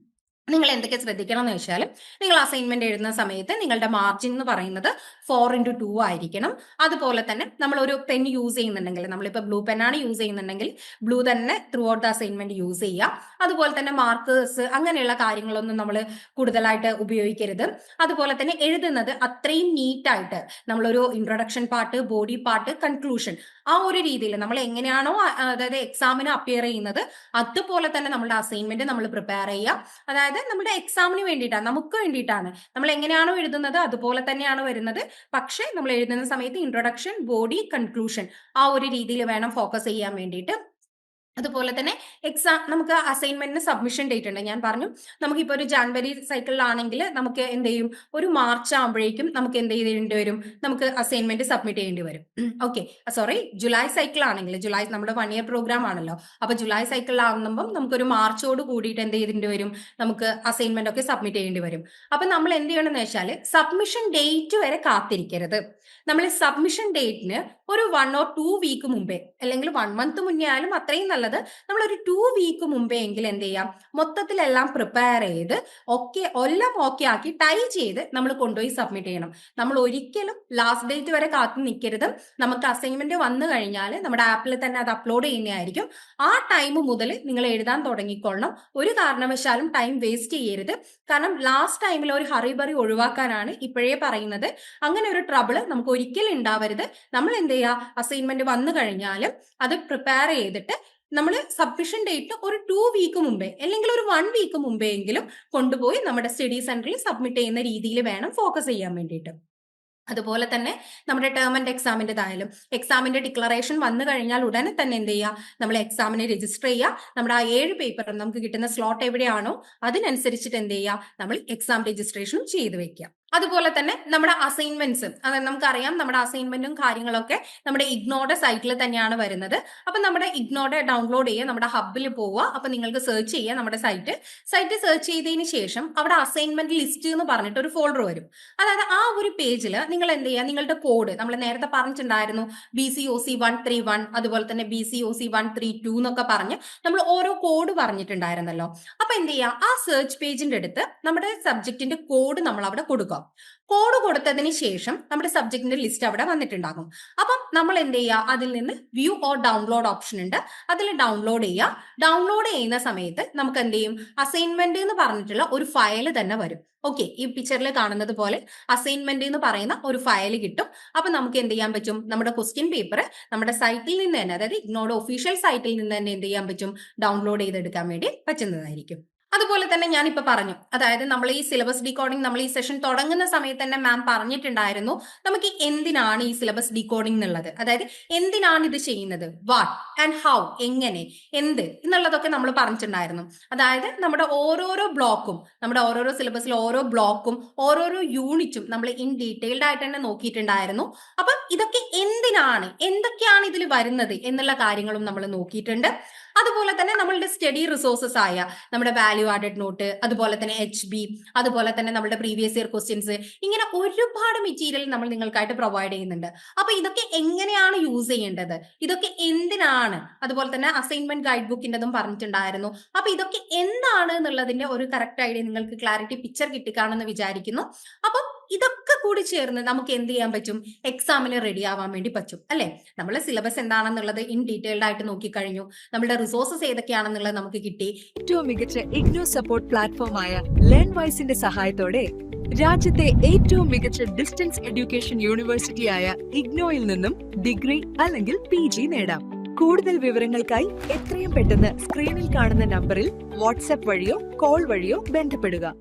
നിങ്ങൾ എന്തൊക്കെ ശ്രദ്ധിക്കണം എന്ന് വെച്ചാൽ, നിങ്ങൾ അസൈൻമെന്റ് എഴുതുന്ന സമയത്ത് നിങ്ങളുടെ മാർജിൻ എന്ന് പറയുന്നത് 4:2 ആയിരിക്കണം. അതുപോലെ തന്നെ നമ്മൾ ഒരു പെൻ യൂസ് ചെയ്യുന്നുണ്ടെങ്കിൽ, നമ്മളിപ്പോൾ ബ്ലൂ പെന്നാണ് യൂസ് ചെയ്യുന്നുണ്ടെങ്കിൽ ബ്ലൂ തന്നെ through out the assignment use ചെയ്യാം. അതുപോലെ തന്നെ മാർക്കേഴ്സ് അങ്ങനെയുള്ള കാര്യങ്ങളൊന്നും നമ്മൾ കൂടുതലായിട്ട് ഉപയോഗിക്കരുത്. അതുപോലെ തന്നെ എഴുതുന്നത് അത്രയും നീറ്റായിട്ട് നമ്മളൊരു introduction part, body part, conclusion, ആ ഒരു രീതിയിൽ നമ്മൾ എങ്ങനെയാണോ അതായത് എക്സാമിന് അപ്പിയർ ചെയ്യുന്നത് അതുപോലെ തന്നെ നമ്മുടെ അസൈൻമെന്റ് നമ്മൾ പ്രിപ്പയർ ചെയ്യുക. അതായത് നമ്മുടെ എക്സാമിന് വേണ്ടിയിട്ടാണ്, നമുക്ക് വേണ്ടിയിട്ടാണ്. നമ്മൾ എങ്ങനെയാണോ എഴുതുന്നത് അതുപോലെ തന്നെയാണ് വരുന്നത്. പക്ഷെ നമ്മൾ എഴുതുന്ന സമയത്ത് ഇൻട്രൊഡക്ഷൻ, ബോഡി, കൺക്ലൂഷൻ ആ ഒരു രീതിയിൽ വേണം ഫോക്കസ് ചെയ്യാൻ വേണ്ടിയിട്ട്. അതുപോലെ തന്നെ എക്സാം നമുക്ക് അസൈൻമെന്റിന് സബ്മിഷൻ ഡേറ്റ് ഉണ്ട്. ഞാൻ പറഞ്ഞു നമുക്കിപ്പോൾ ഒരു ജാനുവരി സൈക്കിളിലാണെങ്കിൽ നമുക്ക് എന്ത് ചെയ്യും, ഒരു മാർച്ച് ആകുമ്പോഴേക്കും നമുക്ക് എന്ത് ചെയ്യേണ്ടി വരും, നമുക്ക് അസൈൻമെന്റ് സബ്മിറ്റ് ചെയ്യേണ്ടി വരും. ഓക്കെ, സോറി, ജൂലൈ സൈക്കിൾ ആണെങ്കിൽ, ജൂലൈ നമ്മുടെ 1 ഇയർ പ്രോഗ്രാം ആണല്ലോ. അപ്പൊ ജൂലൈ സൈക്കിളിലാവുമ്പം നമുക്കൊരു മാർച്ചോട് കൂടിയിട്ട് എന്ത് ചെയ്യേണ്ടി വരും, നമുക്ക് അസൈൻമെന്റ് ഒക്കെ സബ്മിറ്റ് ചെയ്യേണ്ടി വരും. അപ്പൊ നമ്മൾ എന്ത് ചെയ്യണമെന്ന് വെച്ചാൽ സബ്മിഷൻ ഡേറ്റ് വരെ കാത്തിരിക്കരുത്. നമ്മൾ സബ്മിഷൻ ഡേറ്റിന് ഒരു 1 or 2 വീക്ക് മുമ്പേ, അല്ലെങ്കിൽ 1 മന്ത് മുന്നേ ആയാലും അത്രയും നല്ലത്, നമ്മളൊരു 2 വീക്ക് മുമ്പേ എങ്കിലും എന്ത് ചെയ്യാം, മൊത്തത്തിലെല്ലാം പ്രിപ്പയർ ചെയ്ത് എല്ലാം ഓക്കെ ആക്കി ടൈ ചെയ്ത് നമ്മൾ കൊണ്ടുപോയി സബ്മിറ്റ് ചെയ്യണം. നമ്മൾ ഒരിക്കലും ലാസ്റ്റ് ഡേറ്റ് വരെ കാത്തു നിൽക്കരുത്. നമുക്ക് അസൈൻമെന്റ് വന്നു കഴിഞ്ഞാൽ നമ്മുടെ ആപ്പിൽ തന്നെ അത് അപ്ലോഡ് ചെയ്യുന്നതായിരിക്കും. ആ ടൈം മുതൽ നിങ്ങൾ എഴുതാൻ തുടങ്ങിക്കൊള്ളണം. ഒരു കാരണവശാലും ടൈം വേസ്റ്റ് ചെയ്യരുത്. കാരണം ലാസ്റ്റ് ടൈമിൽ ഒരു ഹറിബറി ഒഴിവാക്കാനാണ് ഇപ്പോഴേ പറയുന്നത്. അങ്ങനെ ഒരു ട്രബിൾ നമുക്ക് ഒരിക്കലും ഉണ്ടാവരുത്. നമ്മൾ എന്ത് ചെയ്യുക, അസൈൻമെന്റ് വന്നു കഴിഞ്ഞാൽ അത് പ്രിപ്പയർ ചെയ്തിട്ട് നമ്മൾ സബ്മിഷൻ ഡേറ്റ് ഒരു 2 വീക്ക് മുമ്പേ അല്ലെങ്കിൽ ഒരു 1 വീക്ക് മുമ്പേ എങ്കിലും കൊണ്ടുപോയി നമ്മുടെ സ്റ്റഡി സെന്ററിൽ സബ്മിറ്റ് ചെയ്യുന്ന രീതിയിൽ വേണം ഫോക്കസ് ചെയ്യാൻ വേണ്ടിയിട്ട്. അതുപോലെ തന്നെ നമ്മുടെ ടേം ആൻഡ് എക്സാമിൻ്റെതായാലും എക്സാമിന്റെ ഡിക്ലറേഷൻ വന്നു കഴിഞ്ഞാൽ ഉടനെ തന്നെ എന്ത് ചെയ്യുക, നമ്മൾ എക്സാമിന് രജിസ്റ്റർ ചെയ്യുക. നമ്മുടെ ആ 7 പേപ്പറും നമുക്ക് കിട്ടുന്ന സ്ലോട്ട് എവിടെയാണോ അതിനനുസരിച്ചിട്ട് എന്ത് ചെയ്യുക, നമ്മൾ എക്സാം രജിസ്ട്രേഷനും ചെയ്ത് വെക്കുക. അതുപോലെ തന്നെ നമ്മുടെ അസൈൻമെന്റ്സ്, അതായത് നമുക്കറിയാം നമ്മുടെ അസൈൻമെന്റും കാര്യങ്ങളൊക്കെ നമ്മുടെ ഇഗ്നോയുടെ സൈറ്റിൽ തന്നെയാണ് വരുന്നത്. അപ്പൊ നമ്മുടെ ഇഗ്നോയുടെ ഡൗൺലോഡ് ചെയ്യുക, നമ്മുടെ ഹബ്ബിൽ പോവുക. അപ്പൊ നിങ്ങൾക്ക് സെർച്ച് ചെയ്യുക നമ്മുടെ സൈറ്റ് സെർച്ച് ചെയ്തതിന് ശേഷം അവിടെ അസൈൻമെന്റ് ലിസ്റ്റ് എന്ന് പറഞ്ഞിട്ട് ഒരു ഫോൾഡർ വരും. അതായത് ആ ഒരു പേജിൽ നിങ്ങൾ എന്ത് ചെയ്യുക, നിങ്ങളുടെ കോഡ് നമ്മൾ നേരത്തെ പറഞ്ഞിട്ടുണ്ടായിരുന്നു, BCOC 131, അതുപോലെ തന്നെ BCOC 132 എന്നൊക്കെ പറഞ്ഞ് നമ്മൾ ഓരോ കോഡ് പറഞ്ഞിട്ടുണ്ടായിരുന്നല്ലോ. അപ്പൊ എന്ത് ചെയ്യുക, ആ സെർച്ച് പേജിന്റെ അടുത്ത് നമ്മുടെ സബ്ജക്റ്റിന്റെ കോഡ് നമ്മൾ അവിടെ കൊടുക്കുക. കോഡ് കൊടുത്തതിന് ശേഷം നമ്മുടെ സബ്ജക്റ്റിന്റെ ലിസ്റ്റ് അവിടെ വന്നിട്ടുണ്ടാകും. അപ്പം നമ്മൾ എന്ത് ചെയ്യുക, അതിൽ നിന്ന് വ്യൂ ഓർ ഡൗൺലോഡ് ഓപ്ഷൻ ഉണ്ട്, അതിൽ ഡൗൺലോഡ് ചെയ്യുക. ഡൗൺലോഡ് ചെയ്യുന്ന സമയത്ത് നമുക്ക് എന്ത് ചെയ്യും, അസൈൻമെന്റ് എന്ന് പറഞ്ഞിട്ടുള്ള ഒരു ഫയൽ തന്നെ വരും. ഓക്കെ, ഈ പിക്ചറിൽ കാണുന്നത് പോലെ അസൈൻമെന്റ് എന്ന് പറയുന്ന ഒരു ഫയൽ കിട്ടും. അപ്പൊ നമുക്ക് എന്ത് ചെയ്യാൻ പറ്റും, നമ്മുടെ ക്വസ്റ്റ്യൻ പേപ്പർ നമ്മുടെ സൈറ്റിൽ നിന്ന് തന്നെ, അതായത് ഇഗ്നോയുടെ ഒഫീഷ്യൽ സൈറ്റിൽ നിന്ന് തന്നെ എന്ത് ചെയ്യാൻ പറ്റും, ഡൗൺലോഡ് ചെയ്തെടുക്കാൻ വേണ്ടി പറ്റുന്നതായിരിക്കും. അതുപോലെ തന്നെ ഞാനിപ്പോൾ പറഞ്ഞു, അതായത് നമ്മൾ ഈ സിലബസ് ഡീകോഡിംഗ് നമ്മൾ ഈ സെഷൻ തുടങ്ങുന്ന സമയത്ത് തന്നെ മാം പറഞ്ഞിട്ടുണ്ടായിരുന്നു നമുക്ക് എന്തിനാണ് ഈ സിലബസ് ഡീകോഡിംഗ് എന്നുള്ളത്, അതായത് എന്തിനാണ് ഇത് ചെയ്യുന്നത്, വാട്ട് ആൻഡ് ഹൗ, എങ്ങനെ, എന്ത് എന്നുള്ളതൊക്കെ നമ്മൾ പറഞ്ഞിട്ടുണ്ടായിരുന്നു. അതായത് നമ്മുടെ ഓരോരോ ബ്ലോക്കും, നമ്മുടെ ഓരോരോ സിലബസിൽ ഓരോ ബ്ലോക്കും ഓരോരോ യൂണിറ്റും നമ്മൾ ഇൻ ഡീറ്റെയിൽഡ് ആയിട്ട് തന്നെ നോക്കിയിട്ടുണ്ടായിരുന്നു. അപ്പം ഇതൊക്കെ എന്തിനാണ്, എന്തൊക്കെയാണ് ഇതിൽ വരുന്നത് എന്നുള്ള കാര്യങ്ങളും നമ്മൾ നോക്കിയിട്ടുണ്ട്. അതുപോലെ തന്നെ നമ്മളുടെ സ്റ്റഡി റിസോഴ്സസ് ആയ നമ്മുടെ വാല്യൂ ആഡഡ് നോട്ട്, അതുപോലെ തന്നെ HB, അതുപോലെ തന്നെ നമ്മുടെ പ്രീവിയസ് ഇയർ ക്വസ്റ്റ്യൻസ്, ഇങ്ങനെ ഒരുപാട് മെറ്റീരിയൽ നമ്മൾ നിങ്ങൾക്കായിട്ട് പ്രൊവൈഡ് ചെയ്യുന്നുണ്ട്. അപ്പൊ ഇതൊക്കെ എങ്ങനെയാണ് യൂസ് ചെയ്യേണ്ടത്, ഇതൊക്കെ എന്തിനാണ്, അതുപോലെ തന്നെ അസൈൻമെന്റ് ഗൈഡ് ബുക്കിൻ്റെതും പറഞ്ഞിട്ടുണ്ടായിരുന്നു. അപ്പൊ ഇതൊക്കെ എന്താണ് എന്നുള്ളതിന്റെ ഒരു കറക്റ്റ് ഐഡിയ നിങ്ങൾക്ക് ക്ലാരിറ്റി പിക്ചർ കിട്ടിക്കാണെന്ന് വിചാരിക്കുന്നു. അപ്പം ഇതൊക്കെ കൂടി ചേർന്ന് നമുക്ക് എന്ത് ചെയ്യാൻ പറ്റും, എക്സാമിന് റെഡി ആവാൻ വേണ്ടി പറ്റും അല്ലെ. നമ്മളെ സിലബസ് എന്താണെന്നുള്ളത് ഇൻ ഡീറ്റെയിൽഡ് ആയിട്ട് നോക്കിക്കഴിഞ്ഞു, നമ്മുടെ റിസോഴ്സസ് ഏതൊക്കെയാണെന്നുള്ളത് നമുക്ക് കിട്ടി. ഏറ്റവും മികച്ച ഇഗ്നോ സപ്പോർട്ട് പ്ലാറ്റ്ഫോമായ ലേൺവൈസിന്റെ സഹായത്തോടെ രാജ്യത്തെ ഏറ്റവും മികച്ച ഡിസ്റ്റൻസ് എഡ്യൂക്കേഷൻ യൂണിവേഴ്സിറ്റിയായ ഇഗ്നോയിൽ നിന്നും ഡിഗ്രി അല്ലെങ്കിൽ PG നേടാം. കൂടുതൽ വിവരങ്ങൾക്കായി എത്രയും പെട്ടെന്ന് സ്ക്രീനിൽ കാണുന്ന നമ്പറിൽ വാട്സ്ആപ്പ് വഴിയോ കോൾ വഴിയോ ബന്ധപ്പെടുക.